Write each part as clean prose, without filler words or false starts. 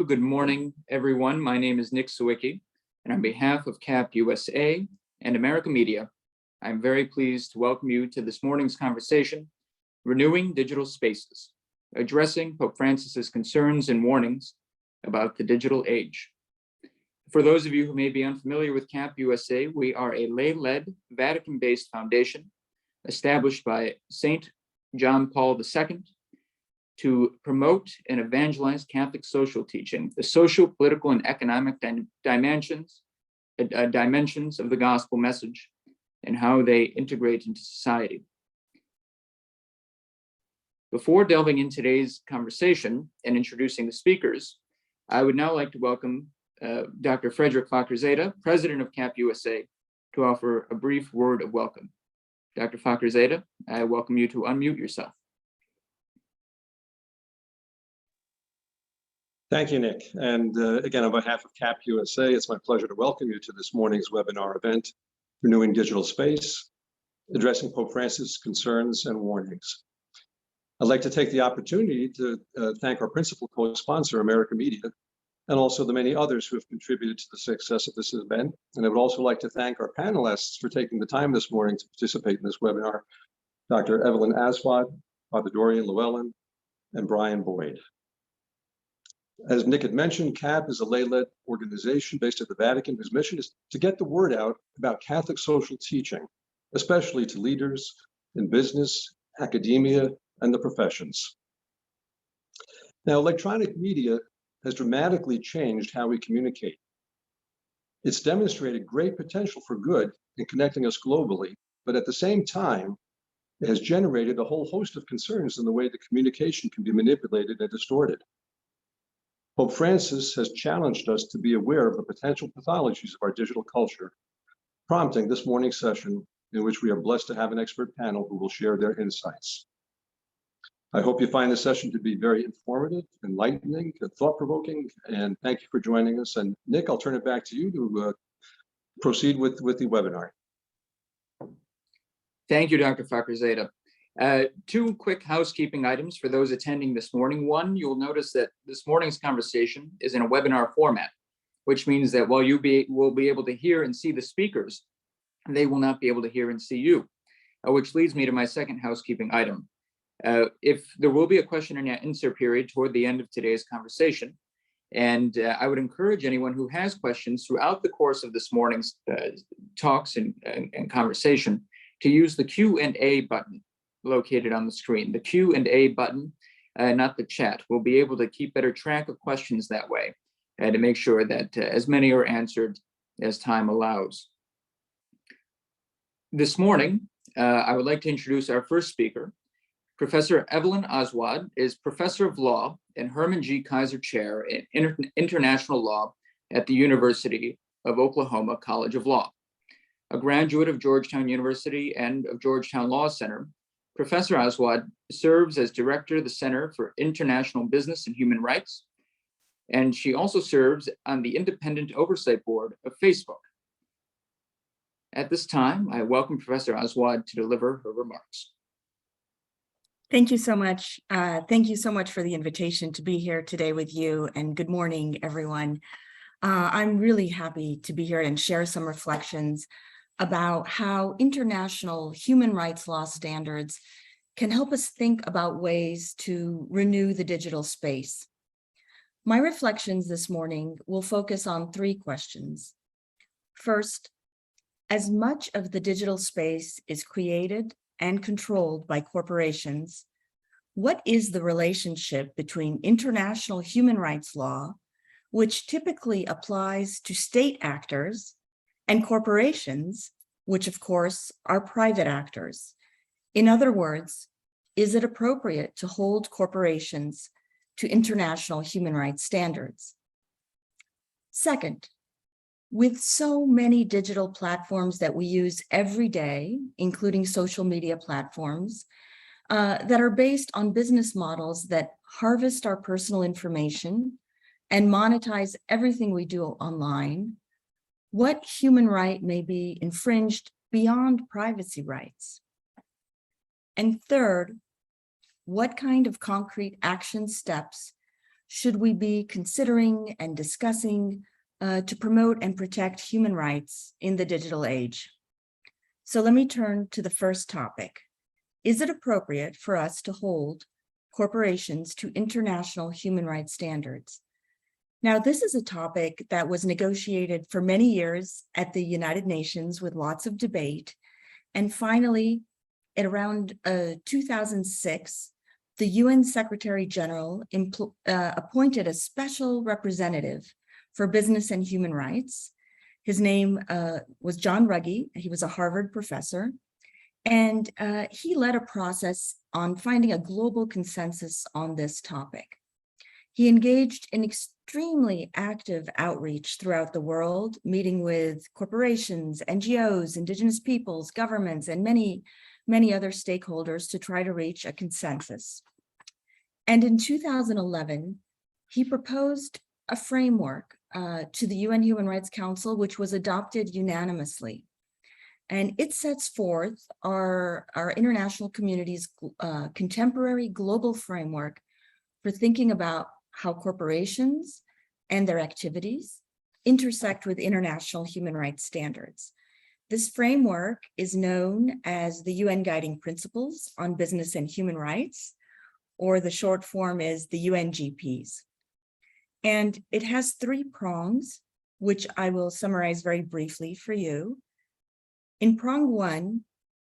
good morning, everyone. My name is Nick Sawicki, and on behalf of CAPP-USA and America Media, I'm very pleased to welcome you to this morning's conversation, Renewing Digital Spaces, addressing Pope Francis's concerns and warnings about the digital age. For those of you who may be unfamiliar with CAPP-USA, we are a lay-led, Vatican-based foundation established by St. John Paul II to promote and evangelize Catholic social teaching, the social, political, and economic dimensions of the gospel message and how they integrate into society. Before delving into today's conversation and introducing the speakers, I would now like to welcome Dr. Frederick Fokker-Zeta, President of CAPP-USA, to offer a brief word of welcome. Dr. Fokker-Zeta, I welcome you to unmute yourself. Thank you, Nick. And again, on behalf of CAPP-USA, it's my pleasure to welcome you to this morning's webinar event, Renewing Digital Space, addressing Pope Francis' concerns and warnings. I'd like to take the opportunity to thank our principal co-sponsor, America Media, and also the many others who have contributed to the success of this event. And I would also like to thank our panelists for taking the time this morning to participate in this webinar, Dr. Evelyn Aswad, Father Dorian Llywelyn, and Brian Boyd. As Nick had mentioned, CAPP is a lay-led organization based at the Vatican whose mission is to get the word out about Catholic social teaching, especially to leaders in business, academia, and the professions. Now, electronic media has dramatically changed how we communicate. It's demonstrated great potential for good in connecting us globally, but at the same time, it has generated a whole host of concerns in the way the communication can be manipulated and distorted. Pope Francis has challenged us to be aware of the potential pathologies of our digital culture, prompting this morning's session in which we are blessed to have an expert panel who will share their insights. I hope you find this session to be very informative, enlightening, and thought-provoking, and thank you for joining us. And Nick, I'll turn it back to you to proceed with the webinar. Thank you, Dr. Fokker-Zeta. Two quick housekeeping items for those attending this morning. One, you'll notice that this morning's conversation is in a webinar format, which means that while you will be able to hear and see the speakers, they will not be able to hear and see you, which leads me to my second housekeeping item. If there will be a question and answer period toward the end of today's conversation, and I would encourage anyone who has questions throughout the course of this morning's talks and conversation to use the Q&A button located on the screen. The Q&A button, not the chat. We'll be able to keep better track of questions that way and to make sure that as many are answered as time allows. This morning, I would like to introduce our first speaker. Professor Evelyn Aswad is Professor of Law and Herman G. Kaiser Chair in International Law at the University of Oklahoma College of Law. A graduate of Georgetown University and of Georgetown Law Center, Professor Aswad serves as Director of the Center for International Business and Human Rights, and she also serves on the Independent Oversight Board of Facebook. At this time, I welcome Professor Aswad to deliver her remarks. Thank you so much. Thank you so much for the invitation to be here today with you, and good morning, everyone. I'm really happy to be here and share some reflections about how international human rights law standards can help us think about ways to renew the digital space. My reflections this morning will focus on three questions. First, as much of the digital space is created and controlled by corporations, what is the relationship between international human rights law, which typically applies to state actors, and corporations, which of course are private actors? In other words, is it appropriate to hold corporations to international human rights standards? Second, with so many digital platforms that we use every day, including social media platforms, that are based on business models that harvest our personal information and monetize everything we do online, what human right may be infringed beyond privacy rights? And third, what kind of concrete action steps should we be considering and discussing to promote and protect human rights in the digital age? So let me turn to the first topic. Is it appropriate for us to hold corporations to international human rights standards? Now, this is a topic that was negotiated for many years at the United Nations with lots of debate. And finally, at around 2006, the UN Secretary General appointed a special representative for business and human rights. His name was John Ruggie. He was a Harvard professor. And he led a process on finding a global consensus on this topic. He engaged in extremely active outreach throughout the world, meeting with corporations, NGOs, indigenous peoples, governments, and many other stakeholders to try to reach a consensus. And in 2011, he proposed a framework to the UN Human Rights Council, which was adopted unanimously. And it sets forth our international community's contemporary global framework for thinking about how corporations and their activities intersect with international human rights standards. This framework is known as the UN Guiding Principles on Business and Human Rights, or the short form is the UNGPs. And it has 3 prongs, which I will summarize very briefly for you. In prong 1,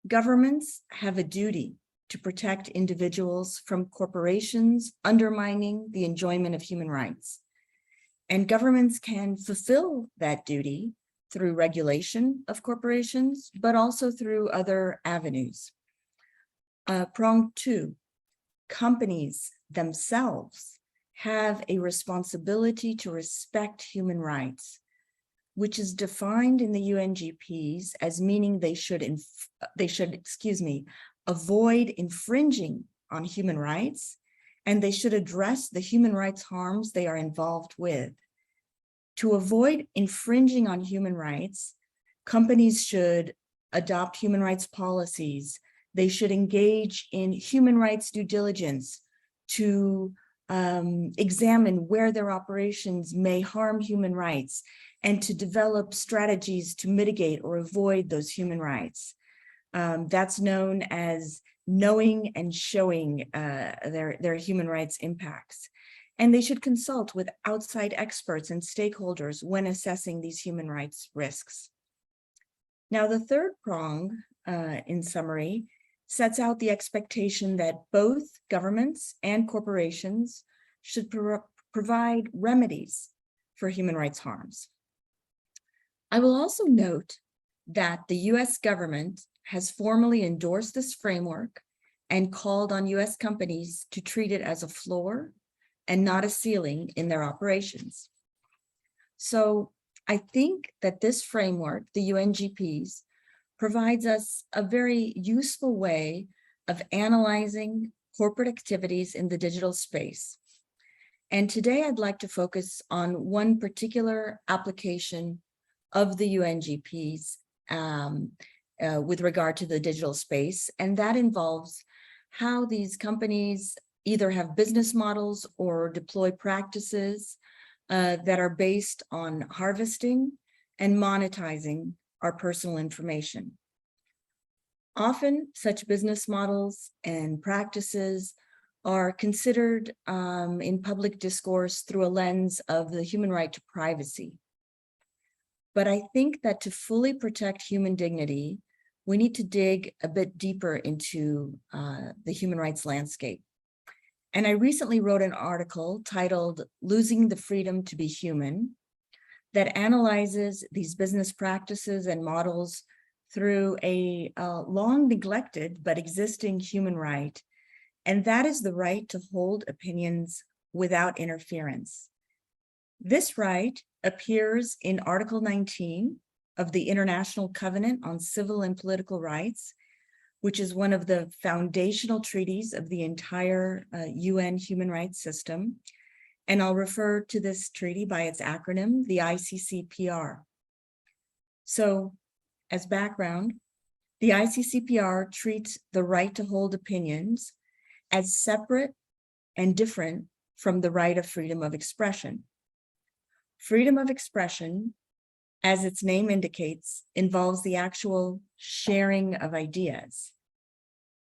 governments have a duty to protect individuals from corporations undermining the enjoyment of human rights. And governments can fulfill that duty through regulation of corporations, but also through other avenues. Prong 2, companies themselves have a responsibility to respect human rights, which is defined in the UNGPs as meaning they should avoid infringing on human rights, and they should address the human rights harms they are involved with. To avoid infringing on human rights, companies should adopt human rights policies. They should engage in human rights due diligence to examine where their operations may harm human rights and to develop strategies to mitigate or avoid those human rights. That's known as knowing and showing their human rights impacts. And they should consult with outside experts and stakeholders when assessing these human rights risks. Now, the third prong, in summary, sets out the expectation that both governments and corporations should provide remedies for human rights harms. I will also note that the US government has formally endorsed this framework and called on US companies to treat it as a floor and not a ceiling in their operations. So I think that this framework, the UNGPs, provides us a very useful way of analyzing corporate activities in the digital space. And today I'd like to focus on one particular application of the UNGPs with regard to the digital space, and that involves how these companies either have business models or deploy practices that are based on harvesting and monetizing our personal information. Often, such business models and practices are considered in public discourse through a lens of the human right to privacy. But I think that to fully protect human dignity, we need to dig a bit deeper into the human rights landscape. And I recently wrote an article titled "Losing the Freedom to be Human" that analyzes these business practices and models through a long neglected but existing human right, and that is the right to hold opinions without interference. This right appears in Article 19 of the International Covenant on Civil and Political Rights, which is one of the foundational treaties of the entire UN human rights system. And I'll refer to this treaty by its acronym, the ICCPR. So, as background, the ICCPR treats the right to hold opinions as separate and different from the right of freedom of expression. Freedom of expression, as its name indicates, involves the actual sharing of ideas.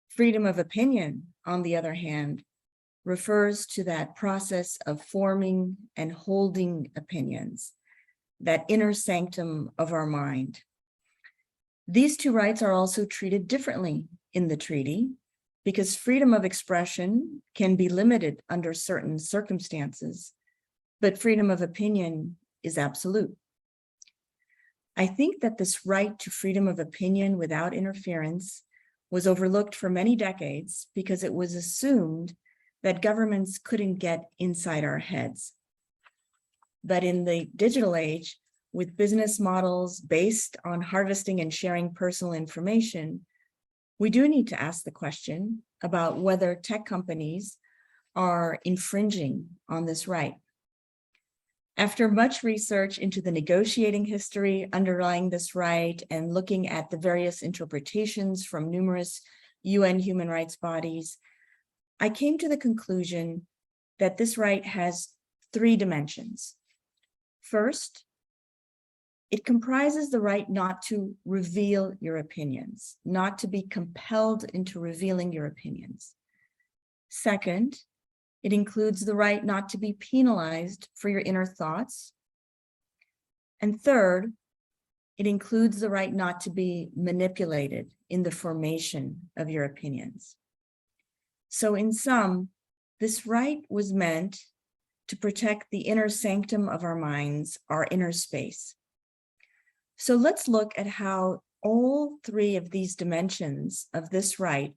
Freedom of opinion, on the other hand, refers to that process of forming and holding opinions, that inner sanctum of our mind. These two rights are also treated differently in the treaty because freedom of expression can be limited under certain circumstances, but freedom of opinion is absolute. I think that this right to freedom of opinion without interference was overlooked for many decades because it was assumed that governments couldn't get inside our heads. But in the digital age, with business models based on harvesting and sharing personal information, we do need to ask the question about whether tech companies are infringing on this right. After much research into the negotiating history underlying this right and looking at the various interpretations from numerous UN human rights bodies, I came to the conclusion that this right has three dimensions. First, it comprises the right not to reveal your opinions, not to be compelled into revealing your opinions. Second, it includes the right not to be penalized for your inner thoughts. And third, it includes the right not to be manipulated in the formation of your opinions. So in sum, this right was meant to protect the inner sanctum of our minds, our inner space. So let's look at how all three of these dimensions of this right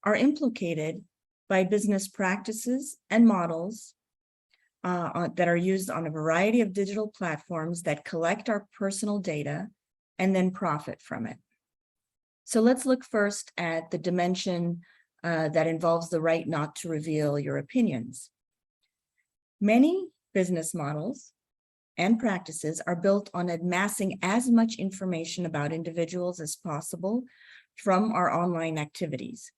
are implicated by business practices and models that are used on a variety of digital platforms that collect our personal data and then profit from it. So let's look first at the dimension that involves the right not to reveal your opinions. Many business models and practices are built on amassing as much information about individuals as possible from our online activities,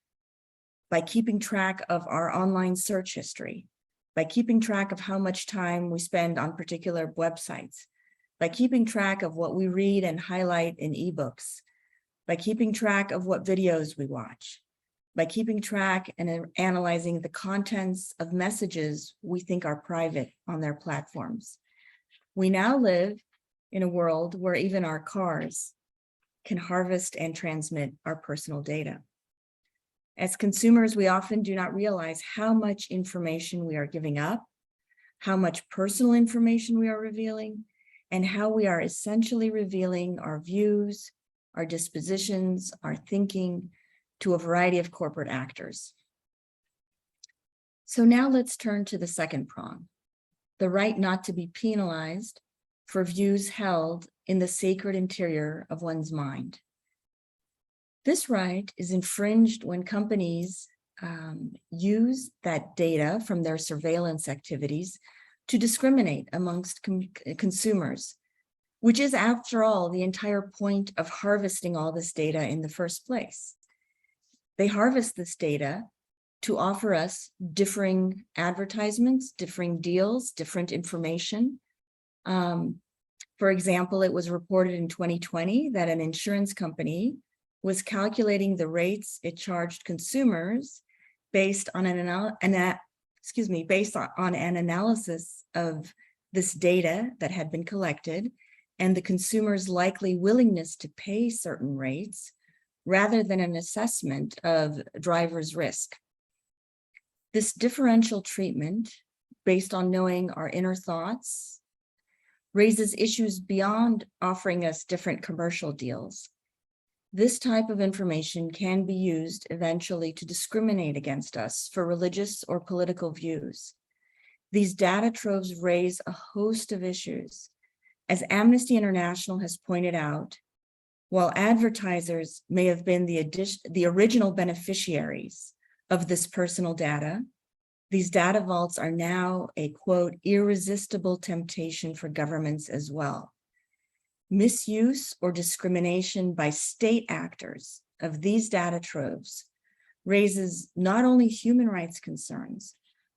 by keeping track of our online search history, by keeping track of how much time we spend on particular websites, by keeping track of what we read and highlight in ebooks, by keeping track of what videos we watch, by keeping track and analyzing the contents of messages we think are private on their platforms. We now live in a world where even our cars can harvest and transmit our personal data. As consumers, we often do not realize how much information we are giving up, how much personal information we are revealing, and how we are essentially revealing our views, our dispositions, our thinking to a variety of corporate actors. So now let's turn to the second prong, the right not to be penalized for views held in the sacred interior of one's mind. This right is infringed when companies use that data from their surveillance activities to discriminate amongst consumers, which is, after all, the entire point of harvesting all this data in the first place. They harvest this data to offer us differing advertisements, differing deals, different information. For example, it was reported in 2020 that an insurance company was calculating the rates it charged consumers based on an analysis of this data that had been collected and the consumer's likely willingness to pay certain rates rather than an assessment of driver's risk. This differential treatment based on knowing our inner thoughts raises issues beyond offering us different commercial deals. This type of information can be used eventually to discriminate against us for religious or political views. These data troves raise a host of issues. As Amnesty International has pointed out, while advertisers may have been the original beneficiaries of this personal data, these data vaults are now a, quote, irresistible temptation for governments as well. Misuse or discrimination by state actors of these data troves raises not only human rights concerns,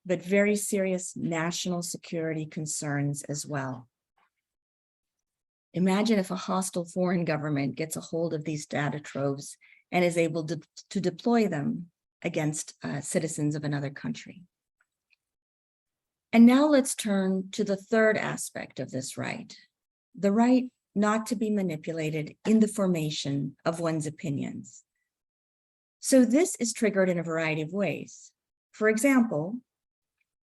but very serious national security concerns as well. Imagine if a hostile foreign government gets a hold of these data troves and is able to deploy them against citizens of another country. And now let's turn to the third aspect of this right, the right not to be manipulated in the formation of one's opinions. So this is triggered in a variety of ways. For example,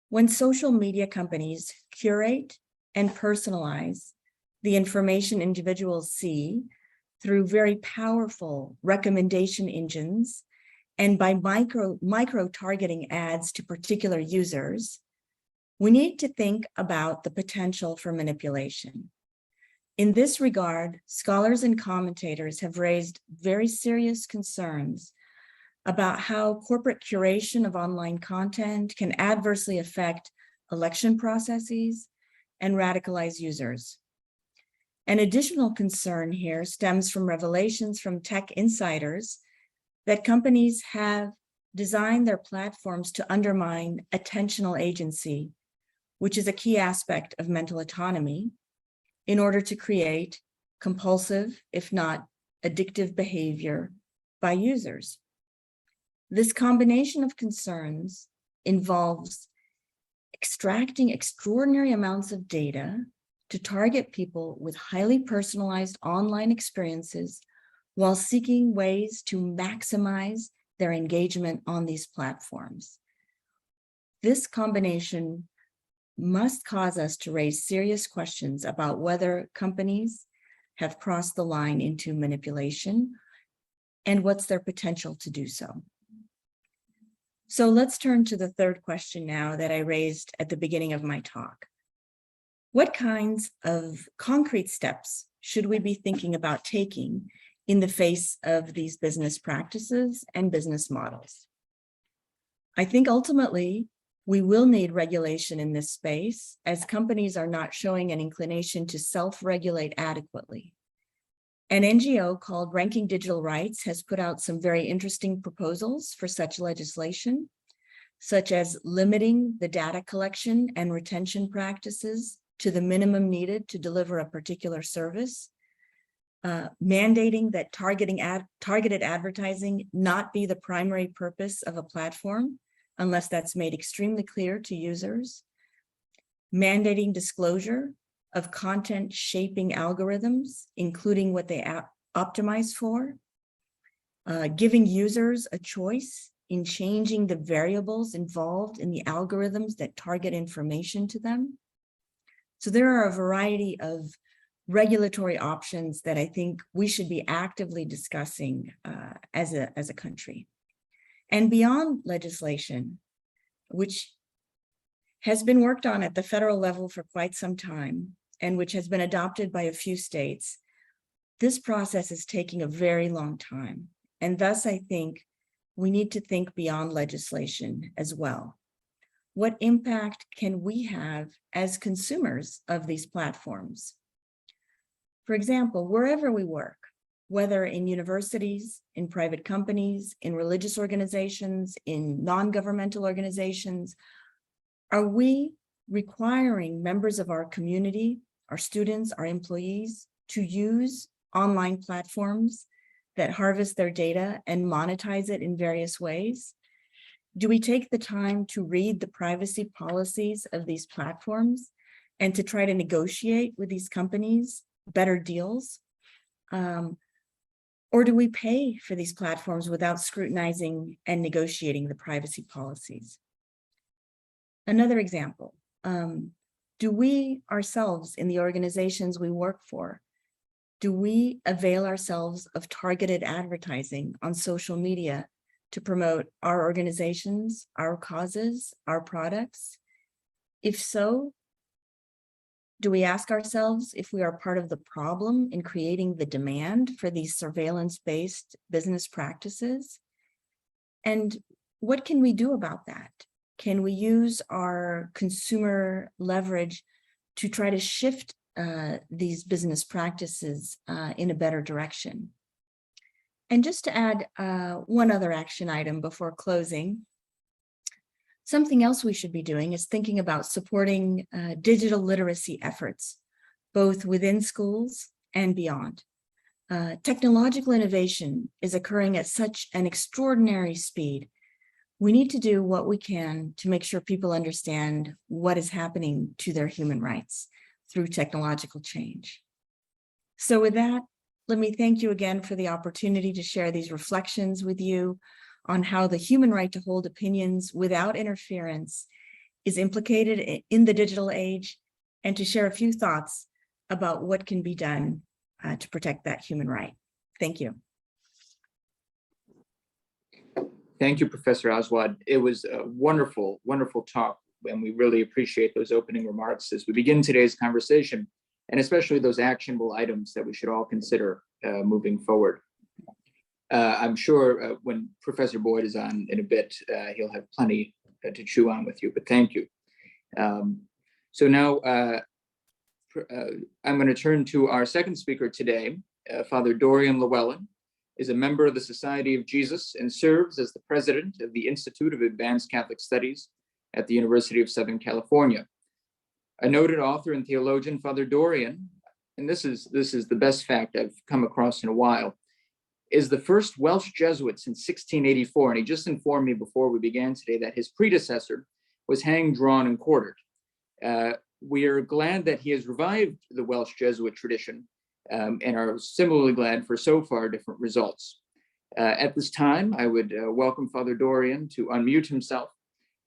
when social media companies curate and personalize the information individuals see through very powerful recommendation engines and by micro-targeting ads to particular users, we need to think about the potential for manipulation. In this regard, scholars and commentators have raised very serious concerns about how corporate curation of online content can adversely affect election processes and radicalize users. An additional concern here stems from revelations from tech insiders that companies have designed their platforms to undermine attentional agency, which is a key aspect of mental autonomy, in order to create compulsive, if not addictive behavior by users. This combination of concerns involves extracting extraordinary amounts of data to target people with highly personalized online experiences while seeking ways to maximize their engagement on these platforms. This combination must cause us to raise serious questions about whether companies have crossed the line into manipulation and what's their potential to do so. So let's turn to the third question now that I raised at the beginning of my talk. What kinds of concrete steps should we be thinking about taking in the face of these business practices and business models? I think ultimately we will need regulation in this space as companies are not showing an inclination to self-regulate adequately. An NGO called Ranking Digital Rights has put out some very interesting proposals for such legislation, such as limiting the data collection and retention practices to the minimum needed to deliver a particular service, mandating that targeted advertising not be the primary purpose of a platform, unless that's made extremely clear to users, mandating disclosure of content shaping algorithms, including what they optimize for, giving users a choice in changing the variables involved in the algorithms that target information to them. So there are a variety of regulatory options that I think we should be actively discussing as a country. And beyond legislation, which has been worked on at the federal level for quite some time, and which has been adopted by a few states, this process is taking a very long time. And thus, I think we need to think beyond legislation as well. What impact can we have as consumers of these platforms? For example, wherever we work, whether in universities, in private companies, in religious organizations, in non-governmental organizations, are we requiring members of our community, our students, our employees, to use online platforms that harvest their data and monetize it in various ways? Do we take the time to read the privacy policies of these platforms and to try to negotiate with these companies better deals? Or do we pay for these platforms without scrutinizing and negotiating the privacy policies? Another example, do we ourselves in the organizations we work for, do we avail ourselves of targeted advertising on social media to promote our organizations, our causes, our products? If so, do we ask ourselves if we are part of the problem in creating the demand for these surveillance-based business practices? And what can we do about that? Can we use our consumer leverage to try to shift these business practices in a better direction? And just to add one other action item before closing, Something else we should be doing is thinking about supporting digital literacy efforts, both within schools and beyond. Technological innovation is occurring at such an extraordinary speed. We need to do what we can to make sure people understand what is happening to their human rights through technological change. So with that, let me thank you again for the opportunity to share these reflections with you on how the human right to hold opinions without interference is implicated in the digital age, and to share a few thoughts about what can be done to protect that human right. Thank you. Thank you, Professor Aswad. It was a wonderful, wonderful talk, and we really appreciate those opening remarks as we begin today's conversation, and especially those actionable items that we should all consider moving forward. I'm sure when Professor Boyd is on in a bit, he'll have plenty to chew on with you, but thank you. So now I'm going to turn to our second speaker today. Father Dorian Llywelyn is a member of the Society of Jesus and serves as the president of the Institute of Advanced Catholic Studies at the University of Southern California. A noted author and theologian, Father Dorian, and this is the best fact I've come across in a while, is the first Welsh Jesuit since 1684. And he just informed me before we began today that his predecessor was hanged, drawn, and quartered. We are glad that he has revived the Welsh Jesuit tradition and are similarly glad for so far different results. At this time, I would welcome Father Dorian to unmute himself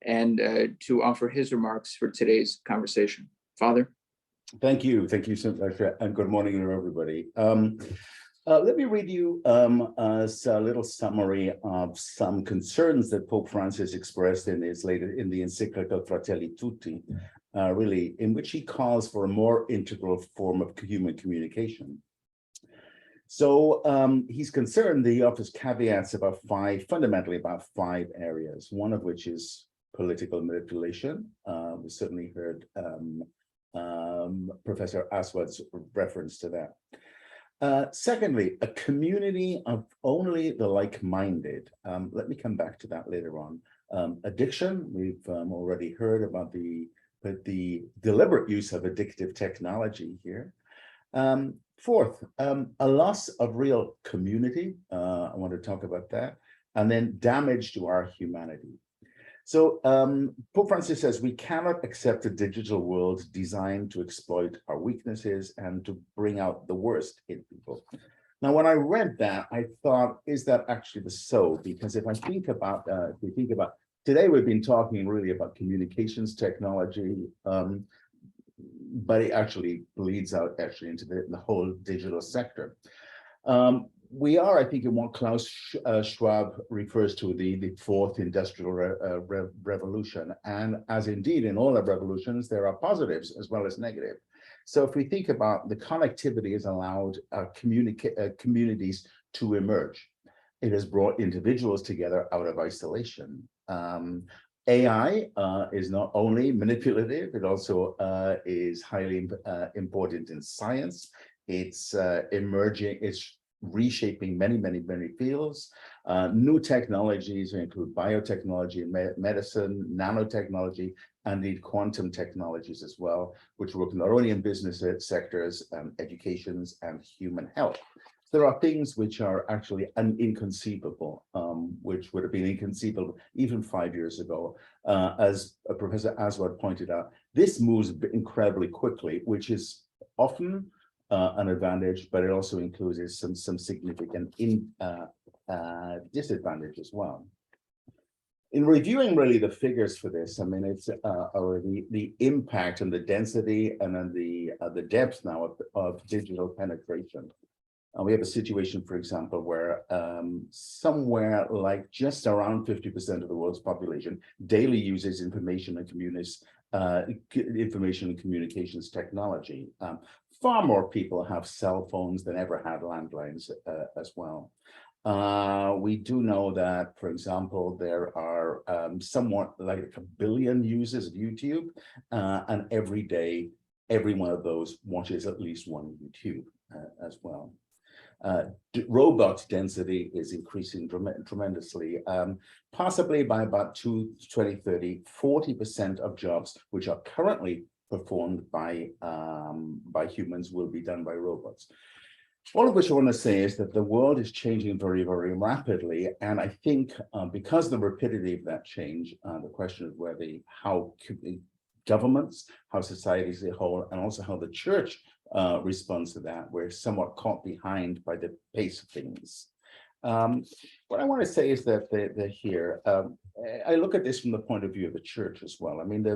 and to offer his remarks for today's conversation. Father. Thank you so much, and good morning, everybody. Let me read you a little summary of some concerns that Pope Francis expressed in the encyclical Fratelli Tutti, really, in which he calls for a more integral form of human communication. So he's concerned, he offers caveats about fundamentally about five areas, one of which is political manipulation. We certainly heard Professor Aswad's reference to that. Secondly, a community of only the like-minded. Let me come back to that later on. Addiction, we've already heard about the deliberate use of addictive technology here. Fourth, a loss of real community. I want to talk about that. And then damage to our humanity. So Pope Francis says we cannot accept a digital world designed to exploit our weaknesses and to bring out the worst in people. Now, when I read that, I thought, is that actually so? Because if we think about today, we've been talking really about communications technology, but it actually bleeds out actually into the whole digital sector. We are, I think, in what Klaus Schwab refers to the fourth industrial revolution. And as indeed in all of revolutions, there are positives as well as negative. So if we think about the connectivity has allowed communities to emerge. It has brought individuals together out of isolation. AI is not only manipulative, it also is highly important in science. It's emerging, it's reshaping many fields. New technologies include biotechnology, medicine, nanotechnology, and indeed quantum technologies as well, which work not only in business sectors, educations, and human health. There are things which are actually inconceivable, which would have been inconceivable even 5 years ago. As Professor Aswad pointed out, this moves incredibly quickly, which is often an advantage, but it also includes some significant disadvantage as well. In reviewing really the figures for this, I mean, it's the impact and the density and then the depth now of digital penetration. We have a situation, for example, where somewhere like just around 50% of the world's population daily uses information and communications technology. Far more people have cell phones than ever had landlines as well. We do know that, for example, there are somewhat like 1 billion users of YouTube, and every day, every one of those watches at least one YouTube as well. Robot density is increasing tremendously, possibly by about 2030, 40% of jobs which are currently performed by humans will be done by robots. All of which I want to say is that the world is changing very, very rapidly. And I think because of the rapidity of that change, the question of how governments, how societies as a whole, and also how the church responds to that, we're somewhat caught behind by the pace of things. What I want to say is that I look at this from the point of view of the church as well. I mean,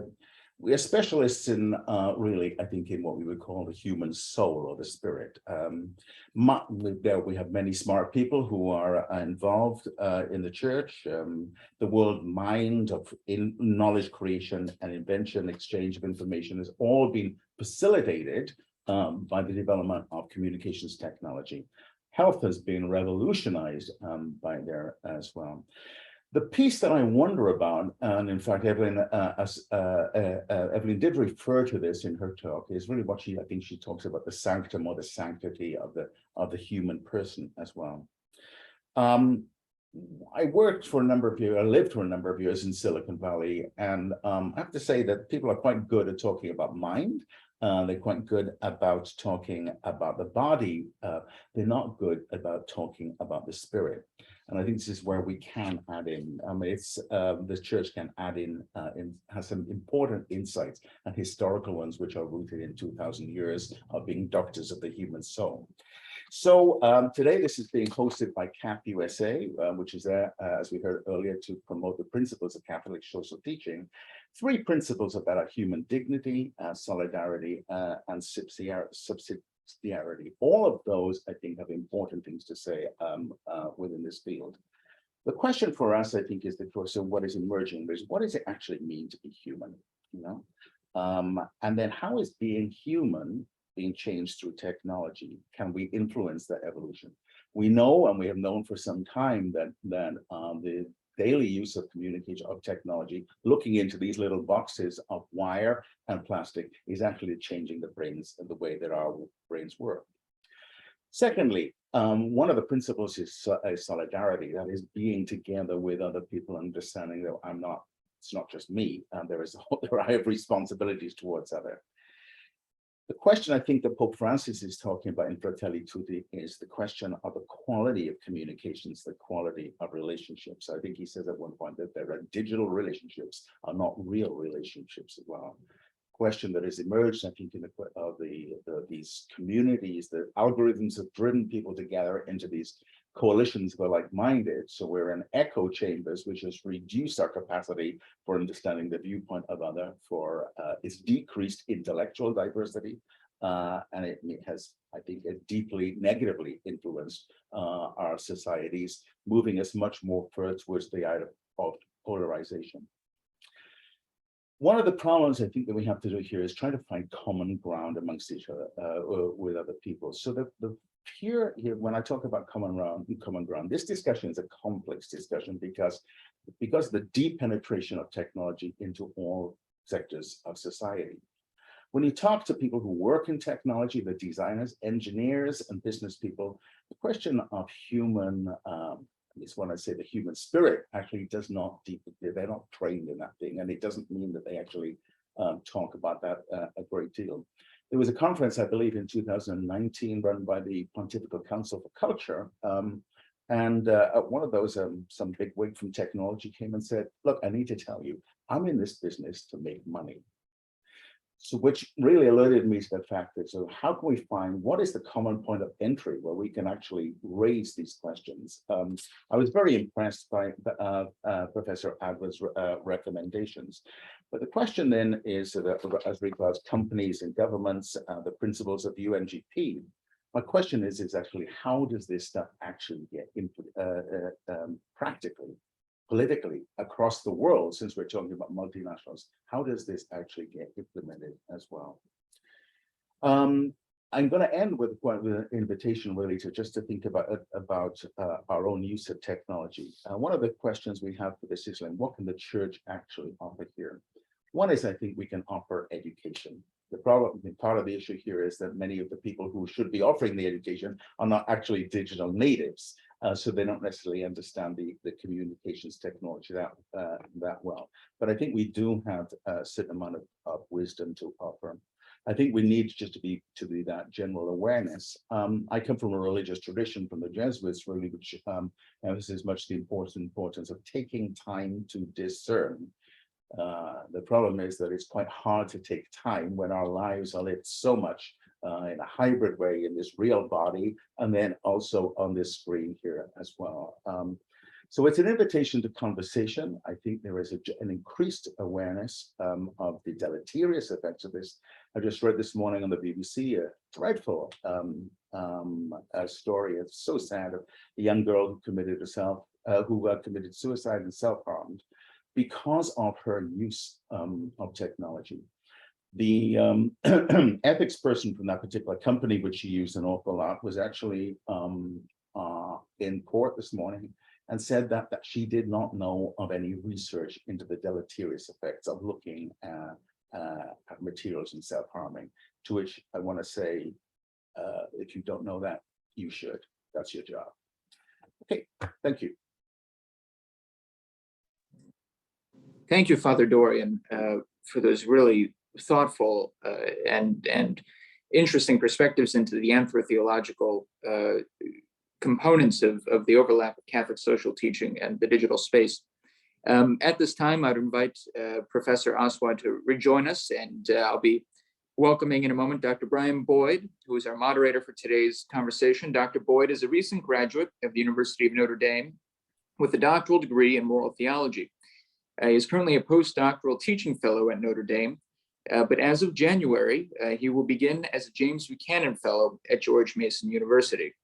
we are specialists in really, I think, in what we would call the human soul or the spirit. We have many smart people who are involved in the church. The world mind of knowledge creation and invention, exchange of information has all been facilitated by the development of communications technology. Health has been revolutionized by there as well. The piece that I wonder about, and in fact, Evelyn did refer to this in her talk, is really what I think she talks about the sanctum or the sanctity of the human person as well. I worked for a number of years, I lived for a number of years in Silicon Valley, and I have to say that people are quite good at talking about mind. They're quite good about talking about the body. They're not good about talking about the spirit. And I think this is where we can add in. I mean, the church can add in, has some important insights and historical ones, which are rooted in 2,000 years of being doctors of the human soul. So today, this is being hosted by CAPP-USA, which is there, as we heard earlier, to promote the principles of Catholic social teaching. 3 principles of that are human dignity, solidarity, and subsidiarity. All of those, I think, have important things to say within this field. The question for us, I think, is the question: what is emerging? What does it actually mean to be human? You know, and then how is being human being changed through technology? Can we influence that evolution? We know, and we have known for some time, that the daily use of communication, of technology, looking into these little boxes of wire and plastic, is actually changing the brains and the way that our brains work. Secondly, one of the principles is solidarity, that is being together with other people, understanding that it's not just me, and I have responsibilities towards others. The question I think that Pope Francis is talking about in Fratelli Tutti is the question of the quality of communications, the quality of relationships. I think he says at one point that there are digital relationships are not real relationships as well. Question that has emerged, I think, in these communities, the algorithms have driven people together into these coalitions that are like-minded. So we're in echo chambers, which has reduced our capacity for understanding the viewpoint of other, it's decreased intellectual diversity, and it has, I think, deeply negatively influenced our societies, moving us much more further towards the idea of polarization. One of the problems I think that we have to do here is try to find common ground amongst each other with other people. So here, when I talk about common ground, this discussion is a complex discussion because of the deep penetration of technology into all sectors of society. When you talk to people who work in technology, the designers, engineers, and business people, the question of human, it's when I say the human spirit actually does not they're not trained in that thing, and it doesn't mean that they actually talk about that a great deal. There was a conference, I believe, in 2019 run by the Pontifical Council for Culture. And at one of those, some big wig from technology came and said, look, I need to tell you, I'm in this business to make money. So which really alerted me to the fact that, so how can we find what is the common point of entry where we can actually raise these questions? I was very impressed by Professor Adler's recommendations. But the question then is, as regards companies and governments, the principles of UNGP, my question is actually, how does this stuff actually get practically, politically across the world, since we're talking about multinationals? How does this actually get implemented as well? I'm going to end with an invitation really to just to think about our own use of technology. One of the questions we have for this is, what can the church actually offer here? One is, I think we can offer education. The problem, part of the issue here is that many of the people who should be offering the education are not actually digital natives. So they don't necessarily understand the communications technology that well. But I think we do have a certain amount of wisdom to offer. I think we need just to be that general awareness. I come from a religious tradition from the Jesuits, really, which emphasizes much the importance of taking time to discern. The problem is that it's quite hard to take time when our lives are lived so much in a hybrid way in this real body, and then also on this screen here as well. So it's an invitation to conversation. I think there is an increased awareness of the deleterious effects of this. I just read this morning on the BBC a dreadful story. It's so sad, of a young girl who committed suicide and self-harmed because of her use of technology. The ethics person from that particular company, which she used an awful lot, was actually in court this morning and said that she did not know of any research into the deleterious effects of looking at materials and self-harming, to which I want to say, if you don't know that, you should. That's your job. Okay, thank you. Thank you, Father Dorian, for those really thoughtful and interesting perspectives into the anthrotheological components of the overlap of Catholic social teaching and the digital space. At this time, I'd invite Professor Aswad to rejoin us, and I'll be welcoming in a moment Dr. Brian Boyd, who is our moderator for today's conversation. Dr. Boyd is a recent graduate of the University of Notre Dame with a doctoral degree in moral theology. He is currently a postdoctoral teaching fellow at Notre Dame, but as of January, he will begin as a James Buchanan Fellow at George Mason University.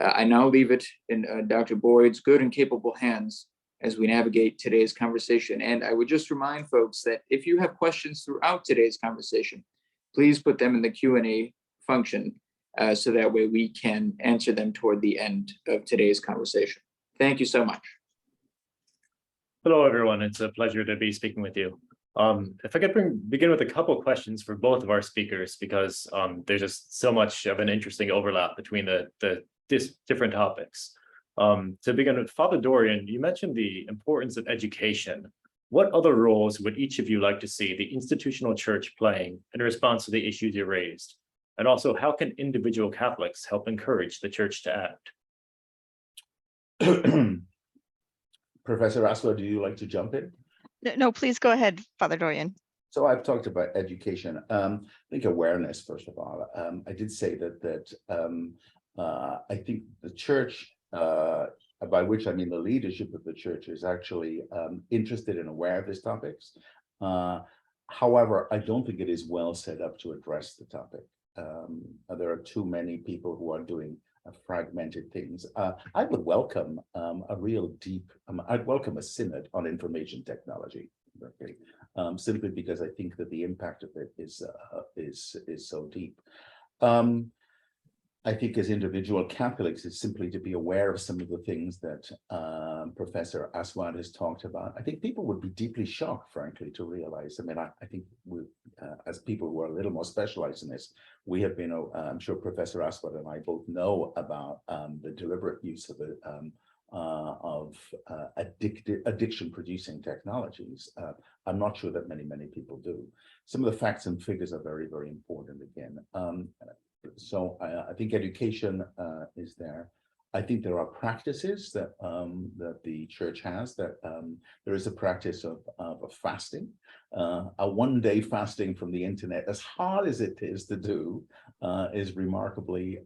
I now leave it in Dr. Boyd's good and capable hands as we navigate today's conversation. And I would just remind folks that if you have questions throughout today's conversation, please put them in the Q&A function so that way we can answer them toward the end of today's conversation. Thank you so much. Hello, everyone. It's a pleasure to be speaking with you. If I could begin with a couple of questions for both of our speakers, because there's just so much of an interesting overlap between the different topics. To begin with, Father Dorian, you mentioned the importance of education. What other roles would each of you like to see the institutional church playing in response to the issues you raised? And also, how can individual Catholics help encourage the church to act? Professor Aswad, do you like to jump in? No, please go ahead, Father Dorian. So I've talked about education. I think awareness, first of all. I did say that I think the church, by which I mean the leadership of the church, is actually interested and aware of these topics. However, I don't think it is well set up to address the topic. There are too many people who are doing fragmented things. I would welcome a real deep, I'd welcome a synod on information technology, okay? Simply because I think that the impact of it is so deep. I think as individual Catholics, it's simply to be aware of some of the things that Professor Aswad has talked about. I think people would be deeply shocked, frankly, to realize. I mean, I think we, as people who are a little more specialized in this, we have been, I'm sure Professor Aswad and I both know about the deliberate use of addiction-producing technologies. I'm not sure that many people do. Some of the facts and figures are very, very important again. So I think education is there. I think there are practices that that the church has. That there is a practice of fasting, a one-day fasting from the internet, as hard as it is to do, is remarkably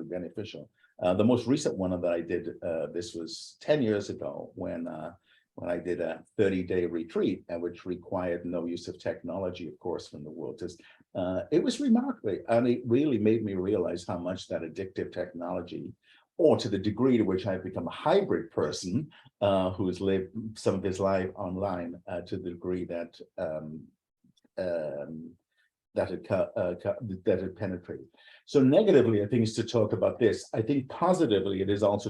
beneficial. The most recent one that I did, this was 10 years ago when I did a 30-day retreat, which required no use of technology, of course, from the world. It was remarkable, and it really made me realize how much that addictive technology, or to the degree to which I've become a hybrid person who has lived some of his life online, to the degree that that it penetrated. So negatively, I think, is to talk about this. I think positively, it is also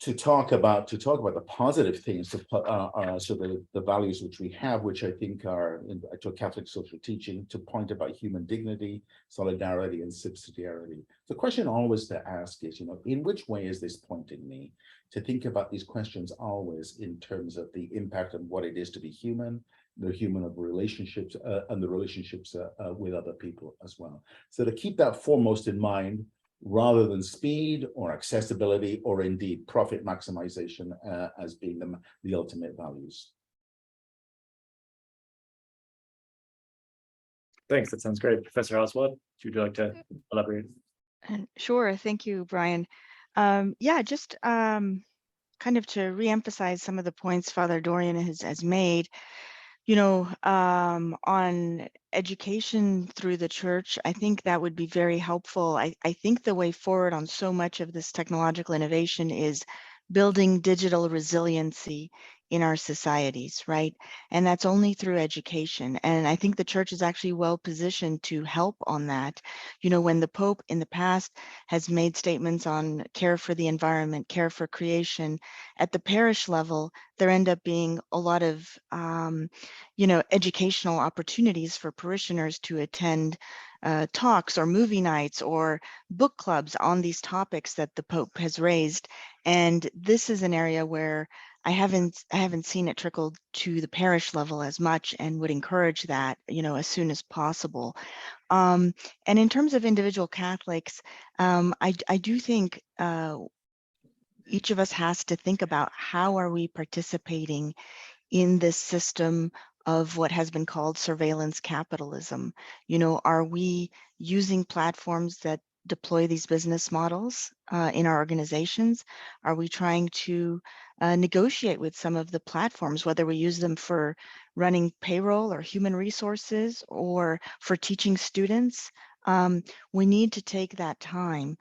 to talk about the positive things, so the values which we have, which I think are to Catholic social teaching, to point about human dignity, solidarity, and subsidiarity. The question always to ask is, in which way is this pointing me? To think about these questions always in terms of the impact of what it is to be human, the human of relationships, and the relationships with other people as well. So to keep that foremost in mind, rather than speed or accessibility or indeed profit maximization as being the ultimate values. Thanks, that sounds great. Professor Aswad, would you like to elaborate? Sure, thank you, Brian. Yeah, just kind of to reemphasize some of the points Father Dorian has made. On education through the church, I think that would be very helpful. I think the way forward on so much of this technological innovation is building digital resiliency in our societies, right? And that's only through education. And I think the church is actually well positioned to help on that. When the Pope in the past has made statements on care for the environment, care for creation, at the parish level, there end up being a lot of educational opportunities for parishioners to attend talks or movie nights or book clubs on these topics that the Pope has raised. And this is an area where I haven't seen it trickle to the parish level as much, and would encourage that, as soon as possible. And in terms of individual Catholics, I do think each of us has to think about how are we participating in this system of what has been called surveillance capitalism. Are we using platforms that deploy these business models in our organizations? Are we trying to negotiate with some of the platforms, whether we use them for running payroll or human resources or for teaching students? We need to take that time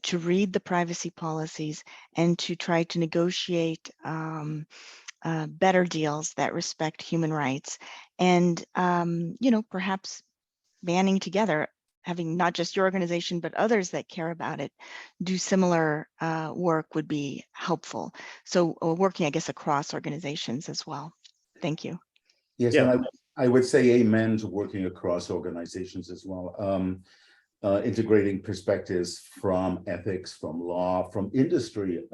to read the privacy policies and to try to negotiate better deals that respect human rights, and perhaps banding together, having not just your organization but others that care about it do similar work would be helpful. So working, I guess, across organizations as well. Thank you. Yes, Yeah. and I would say amen to working across organizations as well. Integrating perspectives from ethics, from law, from industry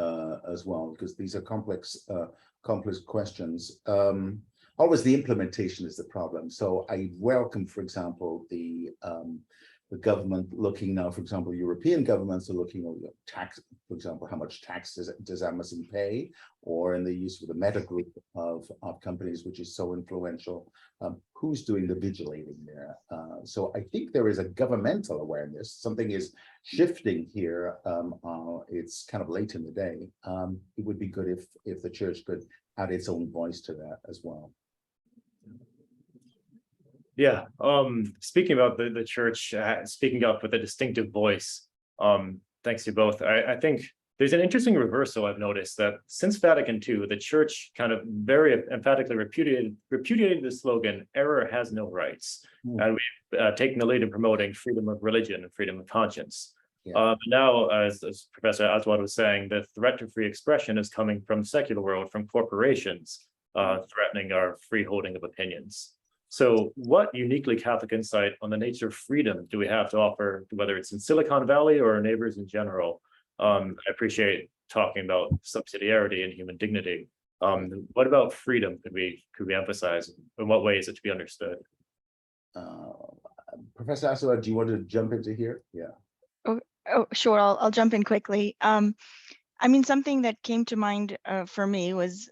as well, because these are complex questions. Always the implementation is the problem. So I welcome, for example, the government looking now, for example, European governments are looking at tax, for example, how much tax does Amazon pay, or in the use of the Meta group of companies, which is so influential, who's doing the vigilating there? So I think there is a governmental awareness. Something is shifting here. It's kind of late in the day. It would be good if the church could add its own voice to that as well. Yeah, speaking about the church, speaking up with a distinctive voice, thanks to both. I think there's an interesting reversal I've noticed, that since Vatican II, the church kind of very emphatically repudiated the slogan, "Error has no rights." And we've taken the lead in promoting freedom of religion and freedom of conscience. Yeah. Now, as Professor Aswad was saying, the threat to free expression is coming from the secular world, from corporations threatening our free holding of opinions. So what uniquely Catholic insight on the nature of freedom do we have to offer, whether it's in Silicon Valley or our neighbors in general? I appreciate talking about subsidiarity and human dignity. What about freedom could we emphasize? In what way is it to be understood? Professor Aswad, do you want to jump into here? Yeah. Oh, sure. I'll jump in quickly. I mean, something that came to mind for me was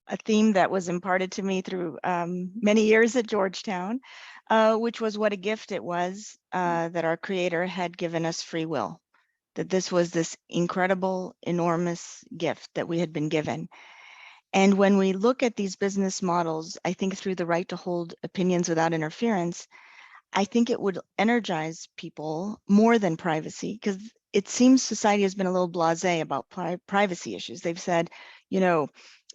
a theme that was imparted to me through many years at Georgetown, which was what a gift it was that our Creator had given us free will, that this was this incredible, enormous gift that we had been given. And when we look at these business models, I think through the right to hold opinions without interference, I think it would energize people more than privacy, because it seems society has been a little blasé about privacy issues. They've said,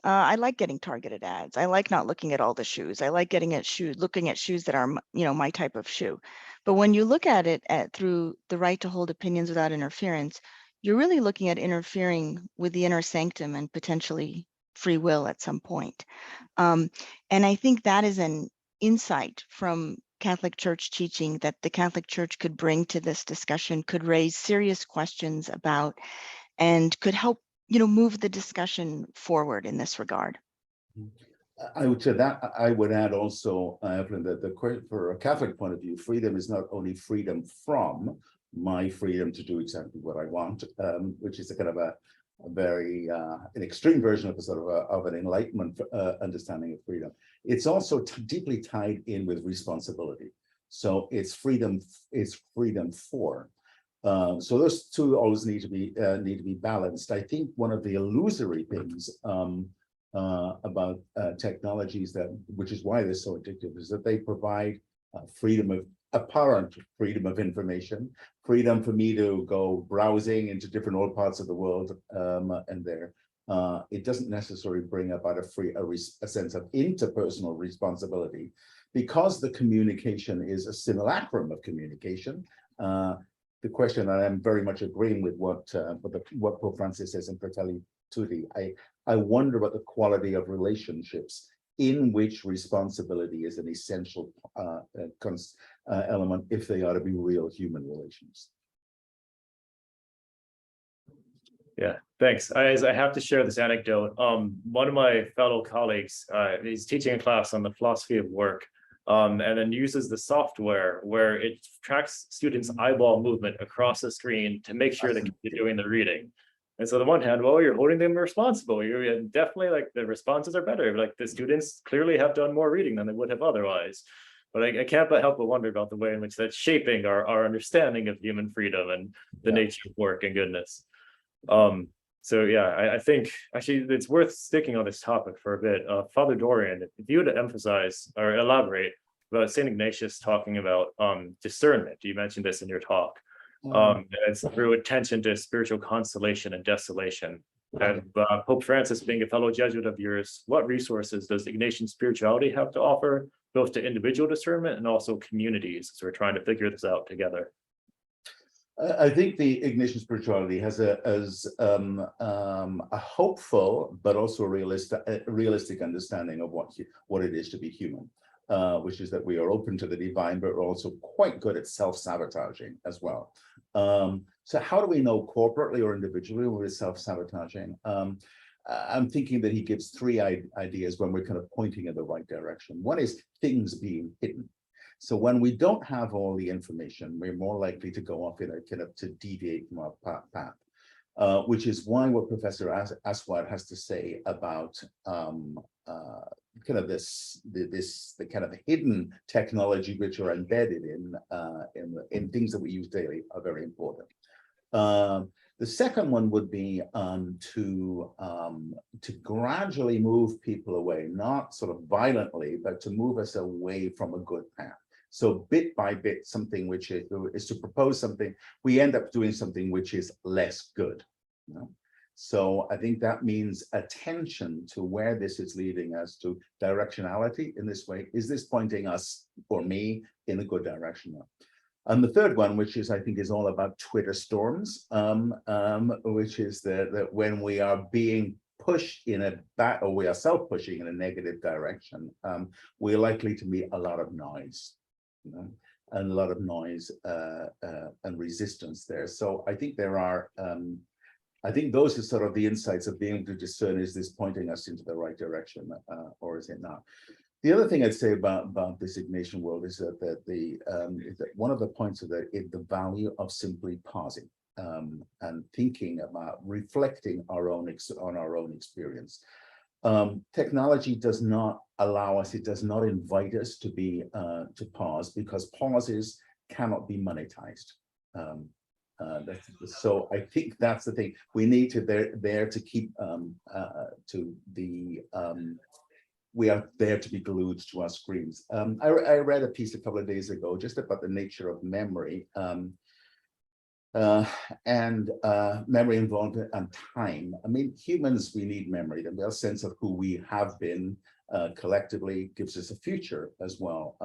I like getting targeted ads. I like not looking at all the shoes. I like looking at shoes that are, my type of shoe. But when you look at it through the right to hold opinions without interference, you're really looking at interfering with the inner sanctum and potentially free will at some point. And I think that is an insight from Catholic Church teaching that the Catholic Church could bring to this discussion, could raise serious questions about, and could help, move the discussion forward in this regard. I would say that I would add also, Evelyn, that for a Catholic point of view, freedom is not only freedom from my freedom to do exactly what I want, which is a kind of a very an extreme version of a sort of an Enlightenment understanding of freedom. It's also deeply tied in with responsibility. So it's freedom for. So those two always need to be balanced. I think one of the illusory things about technologies which is why they're so addictive, is that they provide apparent freedom of information, freedom for me to go browsing into different old parts of the world, and there. It doesn't necessarily bring about a sense of interpersonal responsibility, because the communication is a simulacrum of communication. The question, and I'm very much agreeing with what Pope Francis says in Fratelli Tutti, I wonder about the quality of relationships in which responsibility is an essential element, if they are to be real human relations. Yeah, thanks. I have to share this anecdote. One of my fellow colleagues, he's teaching a class on the philosophy of work, and then uses the software where it tracks students' eyeball movement across the screen to make sure they keep doing the reading. And so on the one hand, well, you're holding them responsible. You're definitely, like, the responses are better. Like, the students clearly have done more reading than they would have otherwise. But I can't but help but wonder about the way in which that's shaping our understanding of human freedom and the nature of work and goodness. So yeah, I think actually it's worth sticking on this topic for a bit. Father Dorian, if you would emphasize or elaborate about St. Ignatius talking about discernment, you mentioned this in your talk. It's through attention to spiritual consolation and desolation. And Pope Francis, being a fellow Jesuit of yours, what resources does Ignatian spirituality have to offer, both to individual discernment and also communities, as we're trying to figure this out together? I think the Ignatian spirituality has a hopeful but also realistic understanding of what it is to be human, which is that we are open to the divine, but we're also quite good at self-sabotaging as well. So how do we know corporately or individually when we're self-sabotaging? I'm thinking that he gives three ideas when we're kind of pointing in the right direction. One is things being hidden. So when we don't have all the information, we're more likely to go off in a kind of to deviate from our path, which is why what Professor Aswad has to say about kind of the kind of hidden technology which are embedded in things that we use daily are very important. The second one would be to gradually move people away, not sort of violently, but to move us away from a good path. So bit by bit, something which is to propose something, we end up doing something which is less good. So I think that means attention to where this is leading us, to directionality in this way. Is this pointing us or me in a good direction? And the third one, which is I think is all about Twitter storms, which is that when we are being pushed in or we are self-pushing in a negative direction, we're likely to meet a lot of noise. And a lot of noise and resistance there. So I think there are, I think those are sort of the insights of being able to discern, is this pointing us into the right direction or is it not? The other thing I'd say about this Ignatian world is that one of the points of that is the value of simply pausing and thinking about reflecting on our own experience. Technology does not allow us, it does not invite us to pause, because pauses cannot be monetized. So I think that's the thing. We need to there to keep we are there to be glued to our screens. I read a piece a couple of days ago just about the nature of memory. And memory involvement and time. I mean, humans, we need memory. The sense of who we have been collectively gives us a future as well.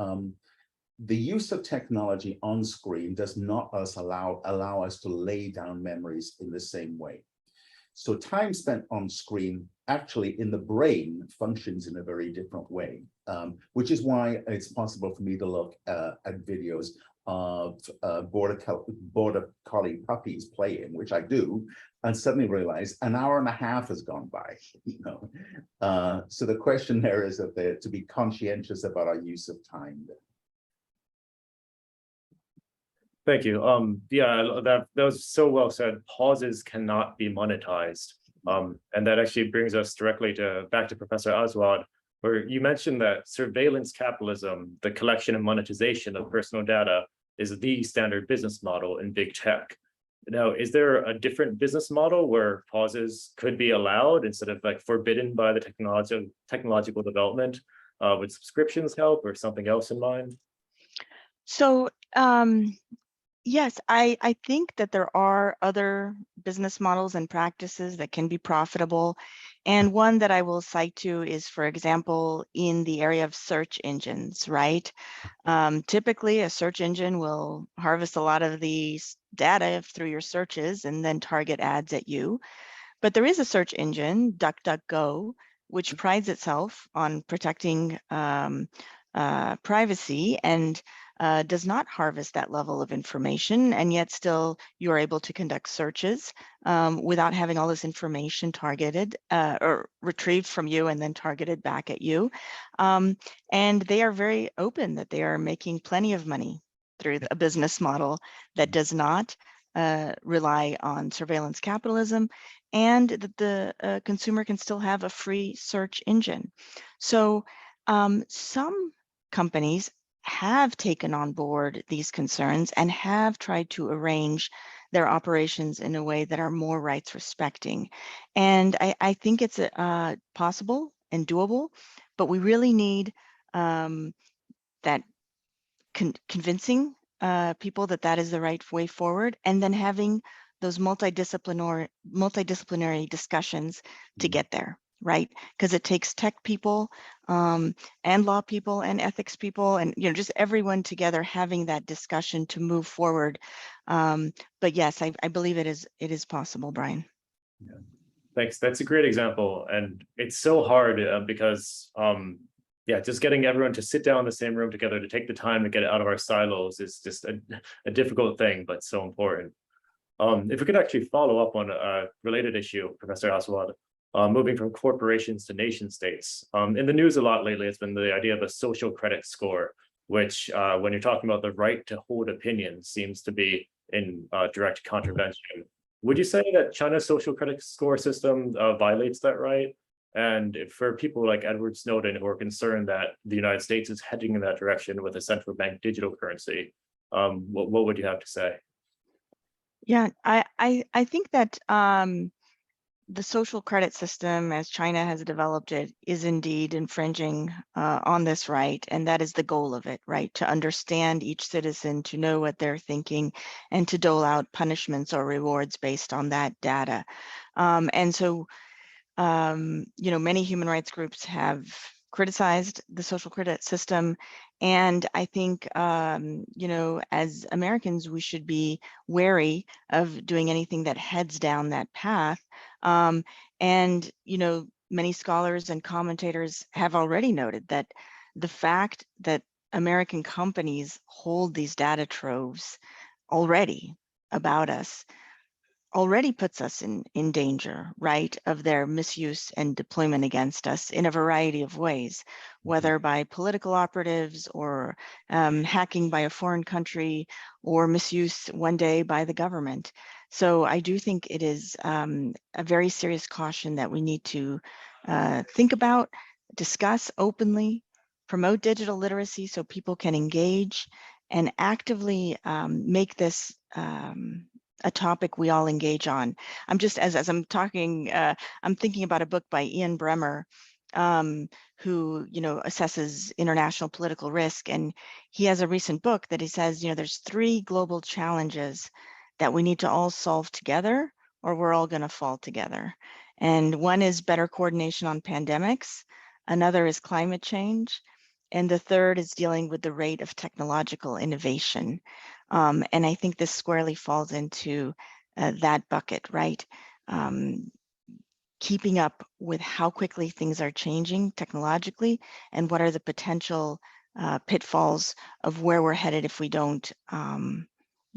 the use of technology on screen does not allow us to lay down memories in the same way. So time spent on screen actually in the brain functions in a very different way, which is why it's possible for me to look at videos of border collie puppies playing, which I do, and suddenly realize an hour and a half has gone by. So the question there is to be conscientious about our use of time. Thank you. Yeah, that was so well said. Pauses cannot be monetized. And that actually brings us directly back to Professor Aswad, where you mentioned that surveillance capitalism, the collection and monetization of personal data, is the standard business model in big tech. Now, is there a different business model where pauses could be allowed instead of like forbidden by the technological development? Would subscriptions help or something else in mind? So yes, I think that there are other business models and practices that can be profitable. And one that I will cite to is, for example, in the area of search engines, right? Typically, a search engine will harvest a lot of the data through your searches and then target ads at you. But there is a search engine, DuckDuckGo, which prides itself on protecting privacy and does not harvest that level of information, and yet still you're able to conduct searches without having all this information targeted or retrieved from you and then targeted back at you. And they are very open that they are making plenty of money through a business model that does not rely on surveillance capitalism, and that the consumer can still have a free search engine. So some companies have taken on board these concerns and have tried to arrange their operations in a way that are more rights respecting. And I think it's possible and doable, but we really need that convincing people that that is the right way forward, and then having those multidisciplinary discussions to get there, right? Because it takes tech people and law people and ethics people and just everyone together having that discussion to move forward. But yes, I believe it is possible, Brian. Yeah. Thanks. That's a great example, and it's so hard because yeah, just getting everyone to sit down in the same room together to take the time to get it out of our silos is just a difficult thing, but so important. If we could actually follow up on a related issue, Professor Aswad, moving from corporations to nation states. In the news a lot lately, it's been the idea of a social credit score, which when you're talking about the right to hold opinions seems to be in direct contravention. Would you say that China's social credit score system violates that right? And for people like Edward Snowden who are concerned that the United States is heading in that direction with a central bank digital currency, what would you have to say? Yeah, I think that the social credit system, as China has developed it, is indeed infringing on this right, and that is the goal of it, right? To understand each citizen, to know what they're thinking, and to dole out punishments or rewards based on that data. And so, many human rights groups have criticized the social credit system. And I think, as Americans, we should be wary of doing anything that heads down that path. And, many scholars and commentators have already noted that the fact that American companies hold these data troves already about us already puts us in danger, right, of their misuse and deployment against us in a variety of ways, whether by political operatives or hacking by a foreign country or misuse one day by the government. So I do think it is a very serious caution that we need to think about, discuss openly, promote digital literacy so people can engage and actively make this a topic we all engage on. I'm just, as I'm talking, I'm thinking about a book by Ian Bremmer, who, assesses international political risk. And he has a recent book that he says, there's 3 global challenges that we need to all solve together, or we're all gonna fall together. And one is better coordination on pandemics. Another is climate change. And the third is dealing with the rate of technological innovation. And I think this squarely falls into that bucket, right? Keeping up with how quickly things are changing technologically and what are the potential pitfalls of where we're headed if we don't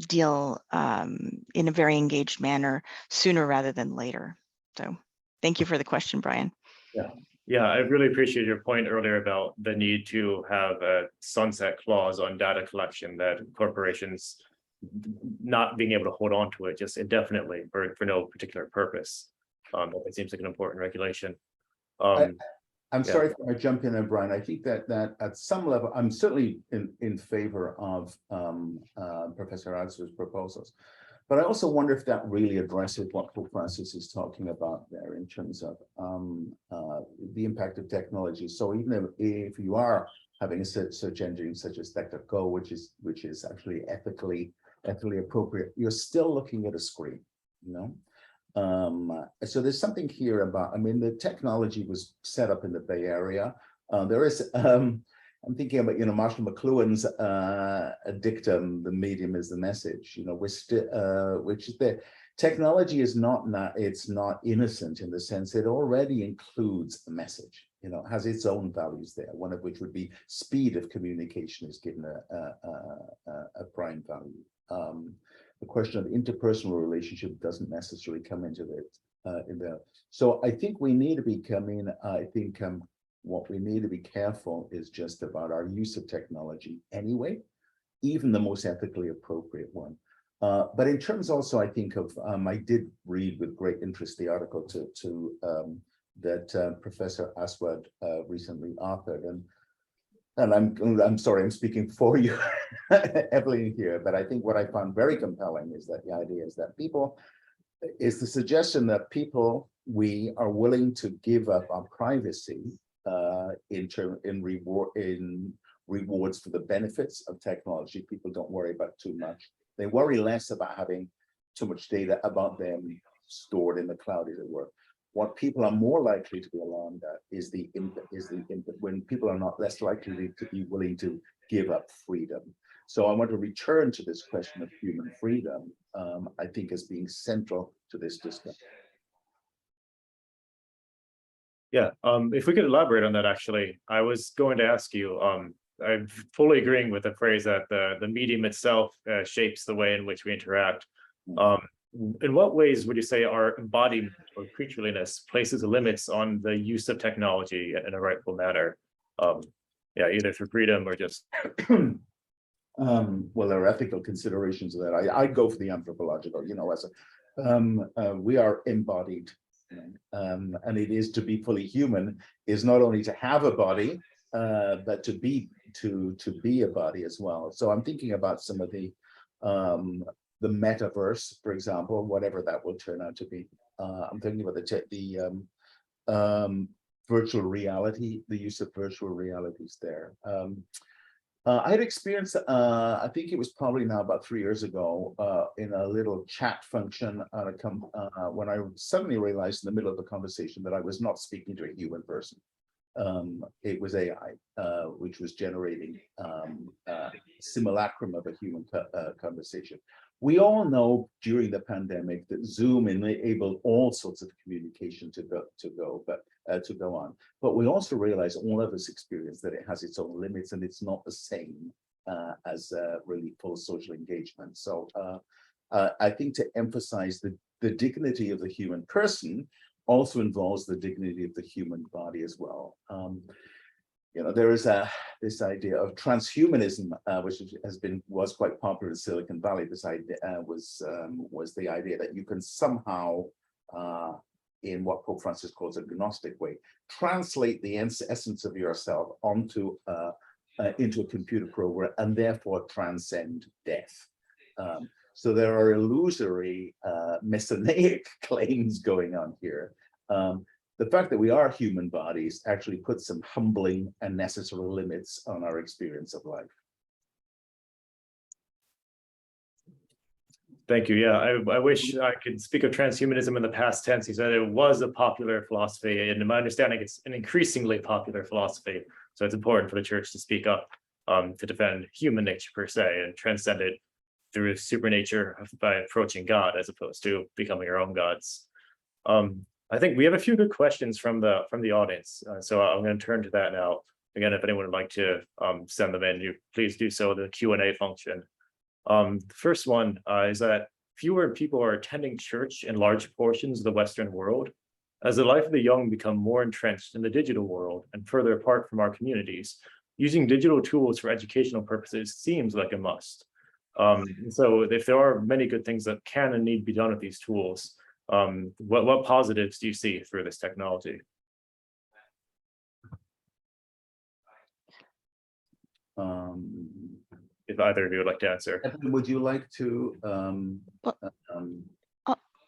deal in a very engaged manner sooner rather than later. So thank you for the question, Brian. Yeah, I really appreciate your point earlier about the need to have a sunset clause on data collection, that corporations not being able to hold on to it just indefinitely for no particular purpose. It seems like an important regulation. I'm yeah. sorry if I jump in there, Brian. I think that at some level, I'm certainly in favor of Professor Aswad's proposals. But I also wonder if that really addresses what Pope Francis is talking about there in terms of the impact of technology. So even if you are having a search engine such as DuckDuckGo, which is actually ethically appropriate, you're still looking at a screen, you know. So there's something here about, I mean, the technology was set up in the Bay Area. There is, I'm thinking about, you know, Marshall McLuhan's dictum, the medium is the message, you know, which is the technology is it's not innocent in the sense it already includes a message, you know, has its own values there, one of which would be speed of communication is given a prime value. The question of interpersonal relationship doesn't necessarily come into it in there. So I think we need to be what we need to be careful is just about our use of technology anyway, even the most ethically appropriate one. But in terms also, I think of, I did read with great interest the article that Professor Aswad recently authored, and I'm sorry, I'm speaking for you, Evelyn here, but I think what I found very compelling is that the idea is that the suggestion that we are willing to give up our privacy in rewards for the benefits of technology. People don't worry about too much. They worry less about having too much data about them stored in the cloud, as it were. What people are more likely to be alarmed at is the input when people are not less likely to be willing to give up freedom. So I want to return to this question of human freedom, I think, as being central to this discussion. Yeah, if we could elaborate on that, actually, I was going to ask you, I'm fully agreeing with the phrase that the medium itself shapes the way in which we interact. In what ways would you say our embodiment or creatureliness places limits on the use of technology in a rightful manner? Yeah, either through freedom or just. Well, there are ethical considerations of that. I'd go for the anthropological, you know, as we are embodied. And it is to be fully human is not only to have a body, but to be a body as well. So I'm thinking about some of the metaverse, for example, whatever that will turn out to be. I'm thinking about the virtual reality, the use of virtual realities there. I had experienced, I think it was probably now about 3 years ago, in a little chat function when I suddenly realized in the middle of the conversation that I was not speaking to a human person. It was AI, which was generating simulacrum of a human conversation. We all know during the pandemic that Zoom enabled all sorts of communication to go on. But we also realize all of us experience that it has its own limits and it's not the same as really full social engagement. So I think to emphasize the dignity of the human person also involves the dignity of the human body as well. You know, there is this idea of transhumanism, which was quite popular in Silicon Valley. This idea was the idea that you can somehow, in what Pope Francis calls a gnostic way, translate the essence of yourself onto into a computer program and therefore transcend death. So there are illusory messianic claims going on here. The fact that we are human bodies actually puts some humbling and necessary limits on our experience of life. Thank you. Yeah, I wish I could speak of transhumanism in the past tense. He said it was a popular philosophy, and in my understanding, it's an increasingly popular philosophy. So it's important for the church to speak up to defend human nature per se and transcend it through supernature by approaching God as opposed to becoming our own gods. I think we have a few good questions from the audience, so I'm going to turn to that now. Again, if anyone would like to send them in, you please do so in the Q&A function. The first one is that fewer people are attending church in large portions of the Western world. As the life of the young become more entrenched in the digital world and further apart from our communities, using digital tools for educational purposes seems like a must. So if there are many good things that can and need to be done with these tools, what positives do you see through this technology? If either of you would like to answer. Evelyn, would you like to?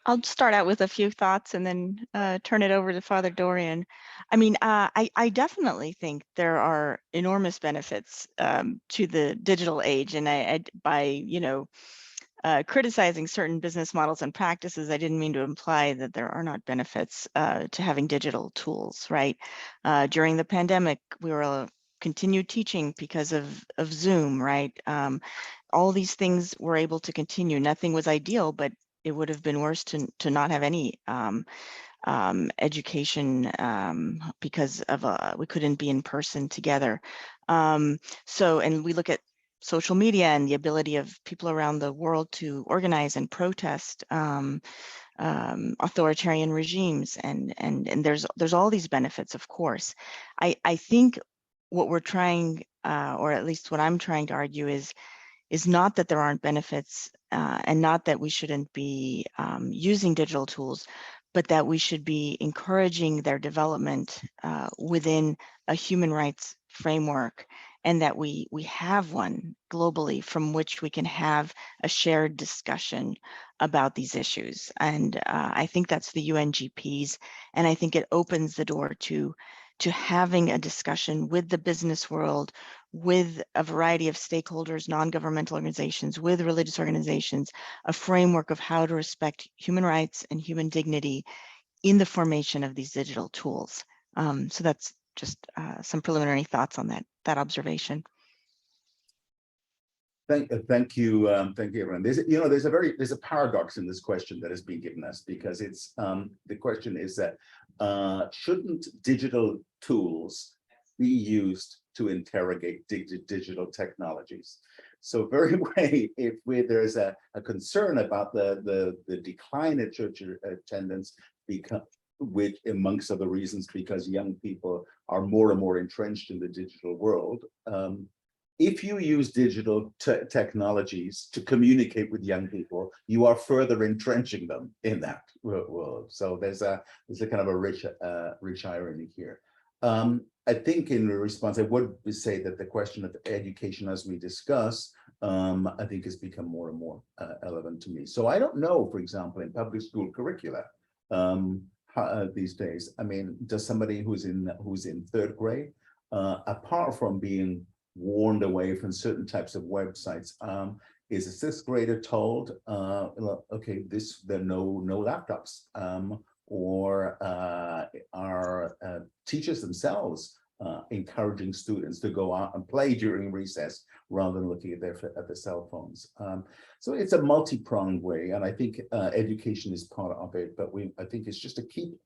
I'll start out with a few thoughts and then turn it over to Father Dorian. I mean, I definitely think there are enormous benefits to the digital age, and by criticizing certain business models and practices, I didn't mean to imply that there are not benefits to having digital tools, right? During the pandemic, we were continued teaching because of Zoom, right? All these things were able to continue. Nothing was ideal, but it would have been worse to not have any education because of we couldn't be in person together. And we look at social media and the ability of people around the world to organize and protest authoritarian regimes, and there's all these benefits, of course. I think what we're trying, or at least what I'm trying to argue, is not that there aren't benefits and not that we shouldn't be using digital tools, but that we should be encouraging their development within a human rights framework, and that we have one globally from which we can have a shared discussion about these issues. And I think that's the UNGPs, and I think it opens the door to having a discussion with the business world, with a variety of stakeholders, non-governmental organizations, with religious organizations, a framework of how to respect human rights and human dignity in the formation of these digital tools. So that's just some preliminary thoughts on that observation. Thank you, everyone. There's a paradox in this question that has been given us, because it's the question is that shouldn't digital tools be used to interrogate digital technologies? So very way, if there's a concern about the decline in church attendance, which amongst other reasons because young people are more and more entrenched in the digital world, if you use digital technologies to communicate with young people, you are further entrenching them in that world. So there's a kind of a rich irony here. I think in response, I would say that the question of education, as we discuss, I think has become more and more relevant to me. So I don't know, for example, in public school curricula these days, I mean, does somebody who's in third grade, apart from being warned away from certain types of websites, is a sixth grader told, okay, there are no laptops, or are teachers themselves encouraging students to go out and play during recess rather than looking at their cell phones. So it's a multi-pronged way, and I think education is part of it, but I think it's just to keep,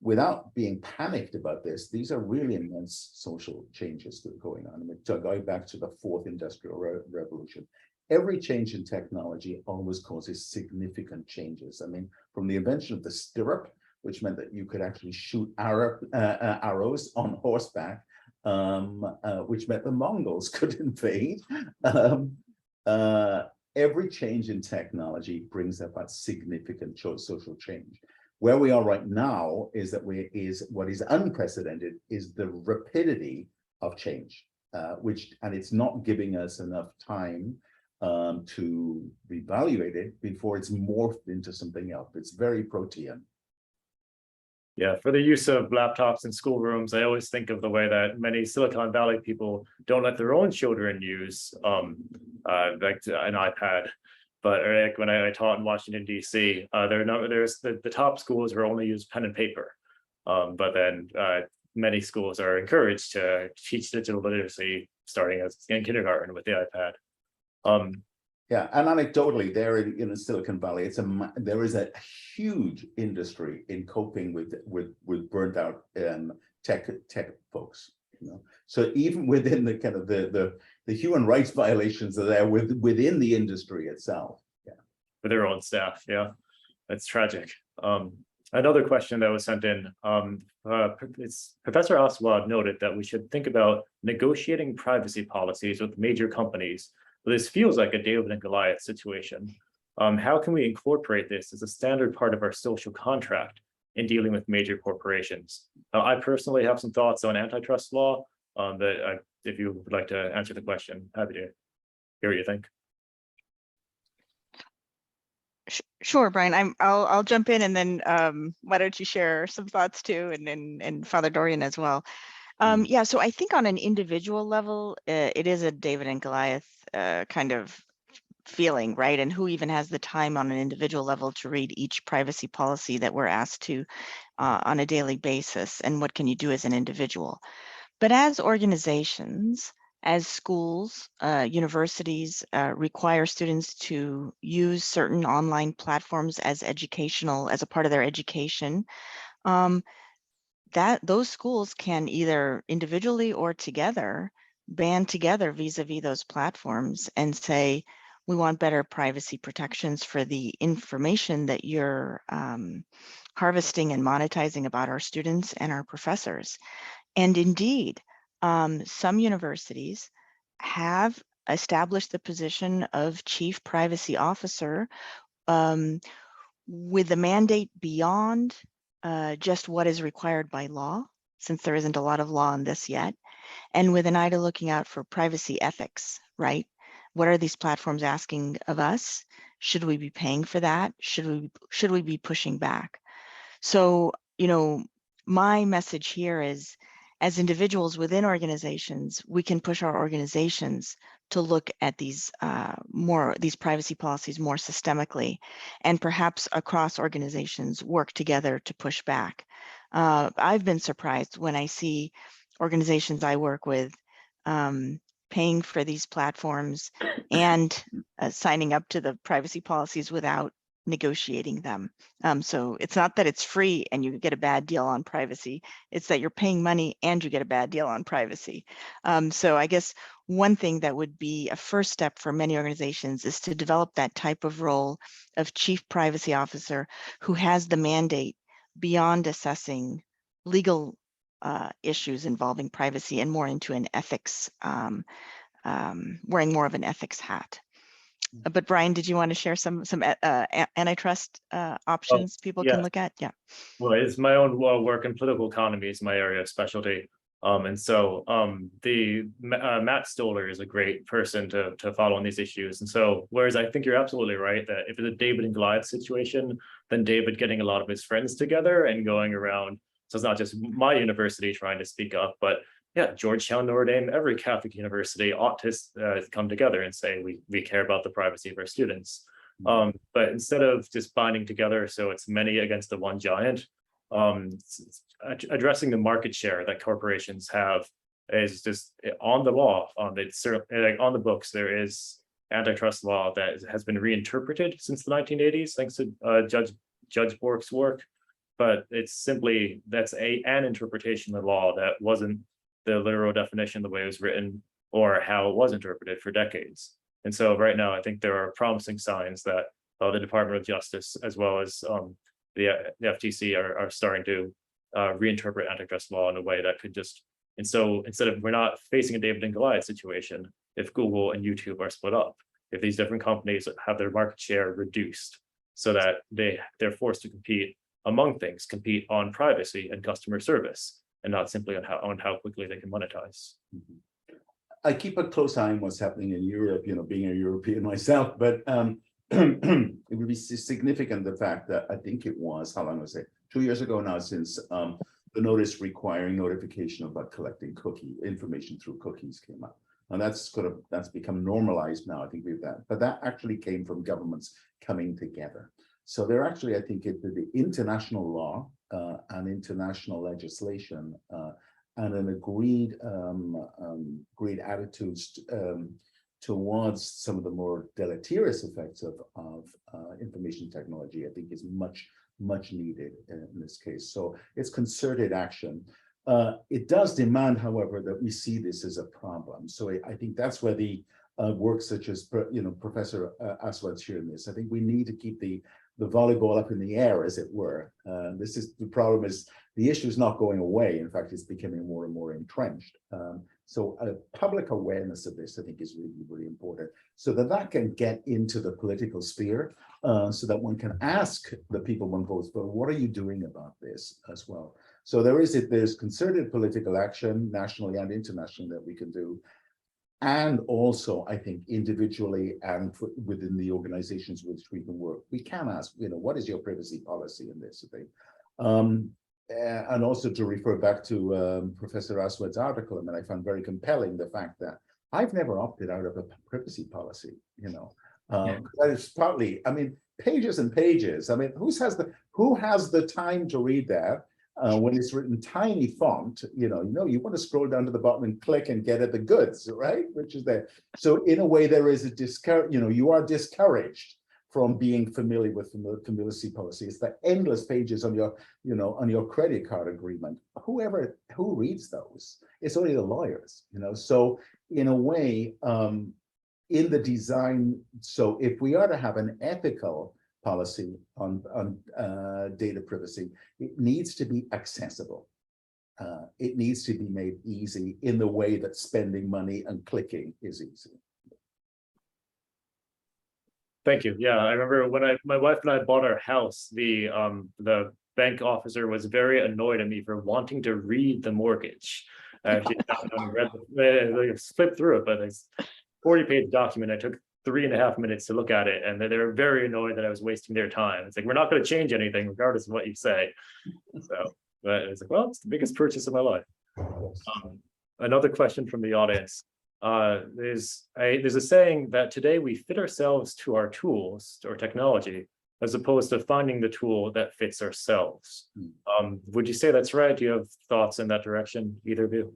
without being panicked about this, these are really immense social changes that are going on. I mean, to go back to the fourth industrial revolution, every change in technology always causes significant changes. I mean, from the invention of the stirrup, which meant that you could actually shoot arrows on horseback, which meant the Mongols could invade. Every change in technology brings about significant social change. Where we are right now is that what is unprecedented is the rapidity of change, and it's not giving us enough time to evaluate it before it's morphed into something else. It's very protean. Yeah, for the use of laptops in schoolrooms, I always think of the way that many Silicon Valley people don't let their own children use like an iPad. But like when I taught in Washington, D.C., the top schools were only use pen and paper. But then many schools are encouraged to teach digital literacy starting as in kindergarten with the iPad. Yeah, and anecdotally, there in Silicon Valley, there is a huge industry in coping with burnt out tech folks. You know, so even within the kind of the human rights violations that are there within the industry itself. Yeah, for their own staff. Yeah, that's tragic. Another question that was sent in, it's Professor Aswad noted that we should think about negotiating privacy policies with major companies. But this feels like a David and Goliath situation. How can we incorporate this as a standard part of our social contract in dealing with major corporations? I personally have some thoughts on antitrust law that if you would like to answer the question, happy to hear what you think. Sure, Brian. I'll jump in, and then why don't you share some thoughts too, and Father Dorian as well. Yeah, so I think on an individual level, it is a David and Goliath kind of feeling, right? And who even has the time on an individual level to read each privacy policy that we're asked to on a daily basis, and what can you do as an individual? But as organizations, as schools, universities require students to use certain online platforms as a part of their education, those schools can either individually or together band together vis-a-vis those platforms and say, we want better privacy protections for the information that you're harvesting and monetizing about our students and our professors. And indeed, some universities have established the position of chief privacy officer with a mandate beyond just what is required by law, since there isn't a lot of law on this yet, and with an eye to looking out for privacy ethics, right? What are these platforms asking of us? Should we be paying for that? Should we be pushing back? So, you know, my message here is, as individuals within organizations, we can push our organizations to look at these privacy policies more systemically, and perhaps across organizations work together to push back. I've been surprised when I see organizations I work with paying for these platforms and signing up to the privacy policies without negotiating them. So it's not that it's free and you get a bad deal on privacy, it's that you're paying money and you get a bad deal on privacy. So I guess one thing that would be a first step for many organizations is to develop that type of role of chief privacy officer who has the mandate beyond assessing legal issues involving privacy and more into an ethics, wearing more of an ethics hat. But Brian, did you want to share some antitrust options people can look at? Yeah. Well, it's my own work in political economy is my area of specialty. And so Matt Stoller is a great person to follow on these issues. And so, whereas I think you're absolutely right that if it's a David and Goliath situation, then David getting a lot of his friends together and going around. So it's not just my university trying to speak up, but yeah, Georgetown, Notre Dame, every Catholic university ought to come together and say, we care about the privacy of our students. But instead of just binding together, so it's many against the one giant, addressing the market share that corporations have is just on the law. It's like on the books, there is antitrust law that has been reinterpreted since the 1980s, thanks to Judge Bork's work. But it's simply, that's an interpretation of the law that wasn't the literal definition, the way it was written, or how it was interpreted for decades. And so right now, I think there are promising signs that the Department of Justice, as well as the FTC, are starting to reinterpret antitrust law in a way that could just, and so instead of, we're not facing a David and Goliath situation if Google and YouTube are split up, if these different companies have their market share reduced so that they're forced to compete among things, compete on privacy and customer service, and not simply on how quickly they can monetize. I keep a close eye on what's happening in Europe, you know, being a European myself, but it would be significant the fact that I think it was, how long was it? 2 years ago now, since the notice requiring notification about collecting information through cookies came out. And that's become normalized now, I think we've that, but that actually came from governments coming together. So they're actually, I think the international law and international legislation and an agreed attitudes towards some of the more deleterious effects of information technology, I think is much needed in this case. So it's concerted action. It does demand, however, that we see this as a problem. So I think that's where the work such as, Professor Aswad's here in this. I think we need to keep the volleyball up in the air, as it were. The problem is the issue is not going away. In fact, it's becoming more and more entrenched. So public awareness of this, I think, is really, really important, so that can get into the political sphere, so that one can ask the people one votes for, what are you doing about this as well? So there's concerted political action nationally and internationally that we can do. And also, I think individually and within the organizations with which we can work, we can ask, what is your privacy policy in this thing? And also to refer back to Professor Aswad's article, I found very compelling the fact that I've never opted out of a privacy policy, that is partly, pages and pages. Who has the time to read that? When it's written tiny font, you want to scroll down to the bottom and click and get at the goods, right? Which is there. So in a way, there is a you are discouraged from being familiar with the privacy policy. It's the endless pages on your, on your credit card agreement. Who reads those? It's only the lawyers, So in a way, in the design, so if we are to have an ethical policy on data privacy, it needs to be accessible. It needs to be made easy in the way that spending money and clicking is easy. Thank you. Yeah, I remember when my wife and I bought our house, the bank officer was very annoyed at me for wanting to read the mortgage. I actually flipped through it, but it's a 40-page document. I took 3.5 minutes to look at it, and they were very annoyed that I was wasting their time. It's like, we're not going to change anything regardless of what you say. So, but it's like, well, it's the biggest purchase of my life. Another question from the audience. There's a saying that today we fit ourselves to our tools or technology, as opposed to finding the tool that fits ourselves. Would you say that's right? Do you have thoughts in that direction, either of you?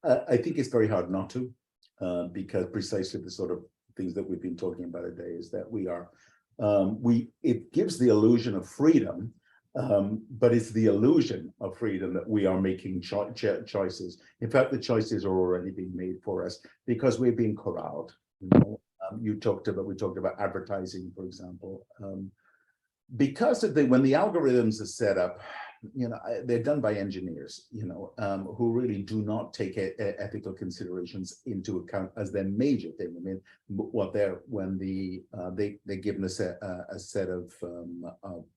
I think it's very hard not to, because precisely the sort of things that we've been talking about today is that we are, it gives the illusion of freedom, but it's the illusion of freedom that we are making choices. In fact, the choices are already being made for us because we're being corralled. We talked about advertising, for example, because of when the algorithms are set up, they're done by engineers, who really do not take ethical considerations into account as their major thing. They're given a set of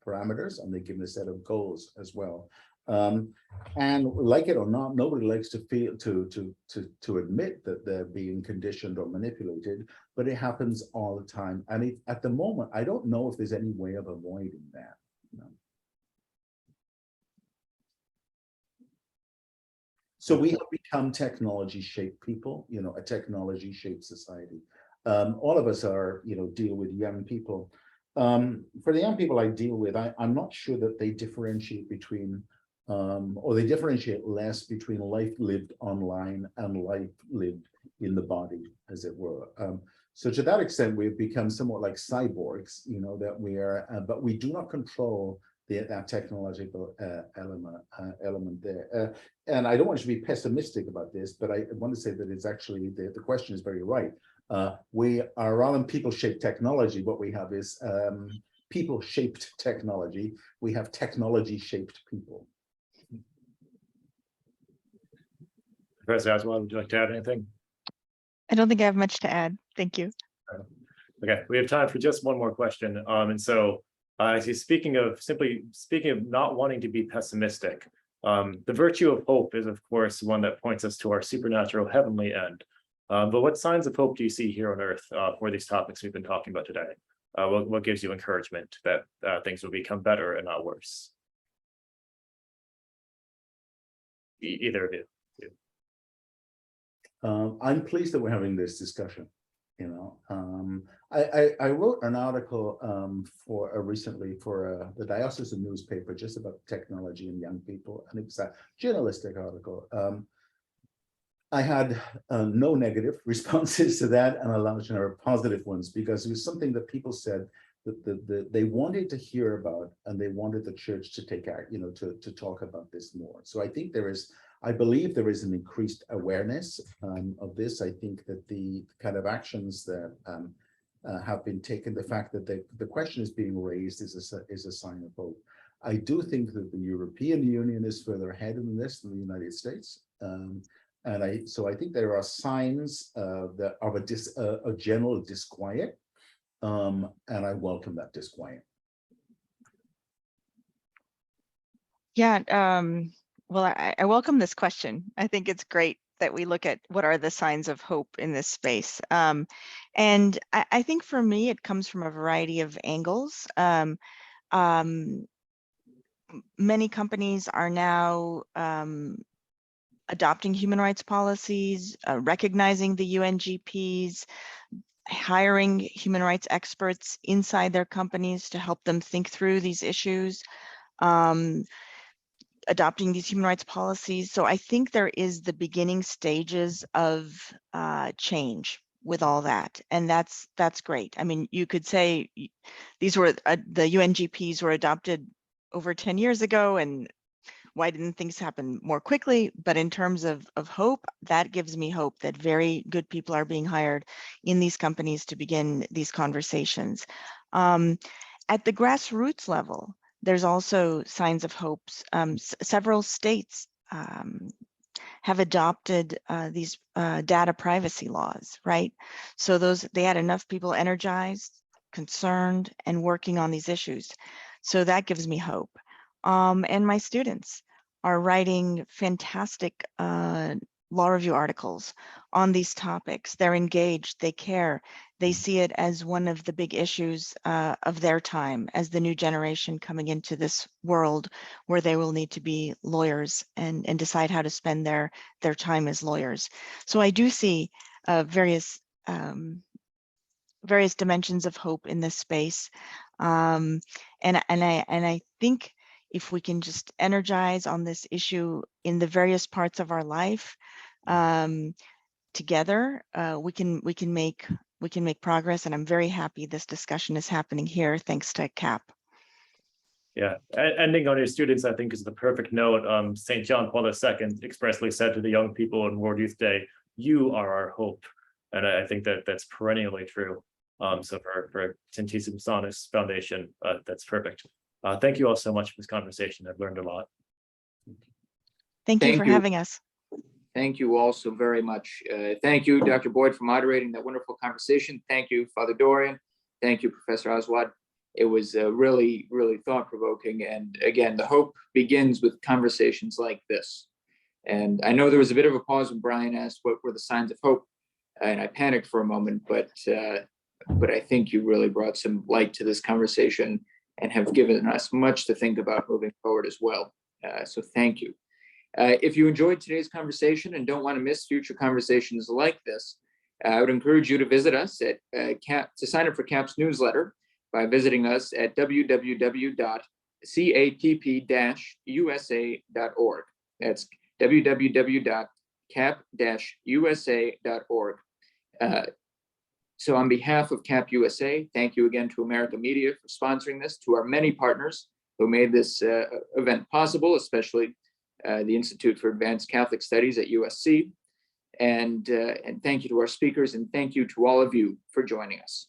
parameters, and they're given a set of goals as well. And like it or not, nobody likes to feel to admit that they're being conditioned or manipulated, but it happens all the time. And at the moment, I don't know if there's any way of avoiding that. So we have become technology-shaped people, a technology-shaped society. All of us are, deal with young people. For the young people I deal with, I'm not sure that they differentiate between, or they differentiate less between life lived online and life lived in the body, as it were. So to that extent, we've become somewhat like cyborgs, that we are, but we do not control that technological element there. And I don't want you to be pessimistic about this, but I want to say that it's actually, the question is very right. We are, rather than people-shaped technology, what we have is people-shaped technology. We have technology-shaped people. Professor Aswad, would you like to add anything? I don't think I have much to add. Thank you. Okay, we have time for just one more question. And so, speaking of not wanting to be pessimistic, the virtue of hope is, of course, one that points us to our supernatural heavenly end. But what signs of hope do you see here on Earth for these topics we've been talking about today? What gives you encouragement that things will become better and not worse? Either of you. I'm pleased that we're having this discussion. you know. I wrote an article recently for the diocesan newspaper just about technology and young people, and it was a journalistic article. I had no negative responses to that, and a lot of positive ones, because it was something that people said that they wanted to hear about, and they wanted the church to take out, you know, to talk about this more. So I think I believe there is an increased awareness of this. I think that the kind of actions that have been taken, the fact that the question is being raised is a sign of hope. I do think that the European Union is further ahead in this than the United States. So I think there are signs of a general disquiet, and I welcome that disquiet. Yeah, well, I welcome this question. I think it's great that we look at what are the signs of hope in this space. And I think for me, it comes from a variety of angles. Many companies are now adopting human rights policies, recognizing the UNGPs, hiring human rights experts inside their companies to help them think through these issues, adopting these human rights policies. So I think there is the beginning stages of change with all that, and that's great. I mean, you could say these were the UNGPs were adopted over 10 years ago, and why didn't things happen more quickly? But in terms of hope, that gives me hope that very good people are being hired in these companies to begin these conversations. At the grassroots level, there's also signs of hopes. Several states have adopted these data privacy laws, right? So they had enough people energized, concerned, and working on these issues. So that gives me hope. And my students are writing fantastic law review articles on these topics. They're engaged, they care, they see it as one of the big issues of their time as the new generation coming into this world where they will need to be lawyers and decide how to spend their time as lawyers. So I do see various dimensions of hope in this space. And I think if we can just energize on this issue in the various parts of our life together, we can make progress. And I'm very happy this discussion is happening here thanks to CAPP. Yeah, ending on your students, I think, is the perfect note. St. John Paul II expressly said to the young people on World Youth Day, "You are our hope," and I think that's perennially true. So for Centesium Sonus Foundation, that's perfect. Thank you all so much for this conversation. I've learned a lot. Thank you for having us. Thank you all so very much. Thank you, Dr. Boyd, for moderating that wonderful conversation. Thank you, Father Dorian. Thank you, Professor Aswad. It was really, really thought-provoking. And again, the hope begins with conversations like this. And I know there was a bit of a pause when Brian asked what were the signs of hope, and I panicked for a moment, but I think you really brought some light to this conversation and have given us much to think about moving forward as well. So thank you. If you enjoyed today's conversation and don't want to miss future conversations like this, I would encourage you to visit us at CAPP, to sign up for CAPP's newsletter by visiting us at www.capp-usa.org. That's www.capp-usa.org. So on behalf of CAPP-USA, thank you again to America Media for sponsoring this, to our many partners who made this event possible, especially the Institute for Advanced Catholic Studies at USC. And thank you to our speakers, and thank you to all of you for joining us.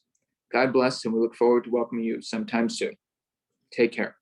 God bless, and we look forward to welcoming you sometime soon. Take care.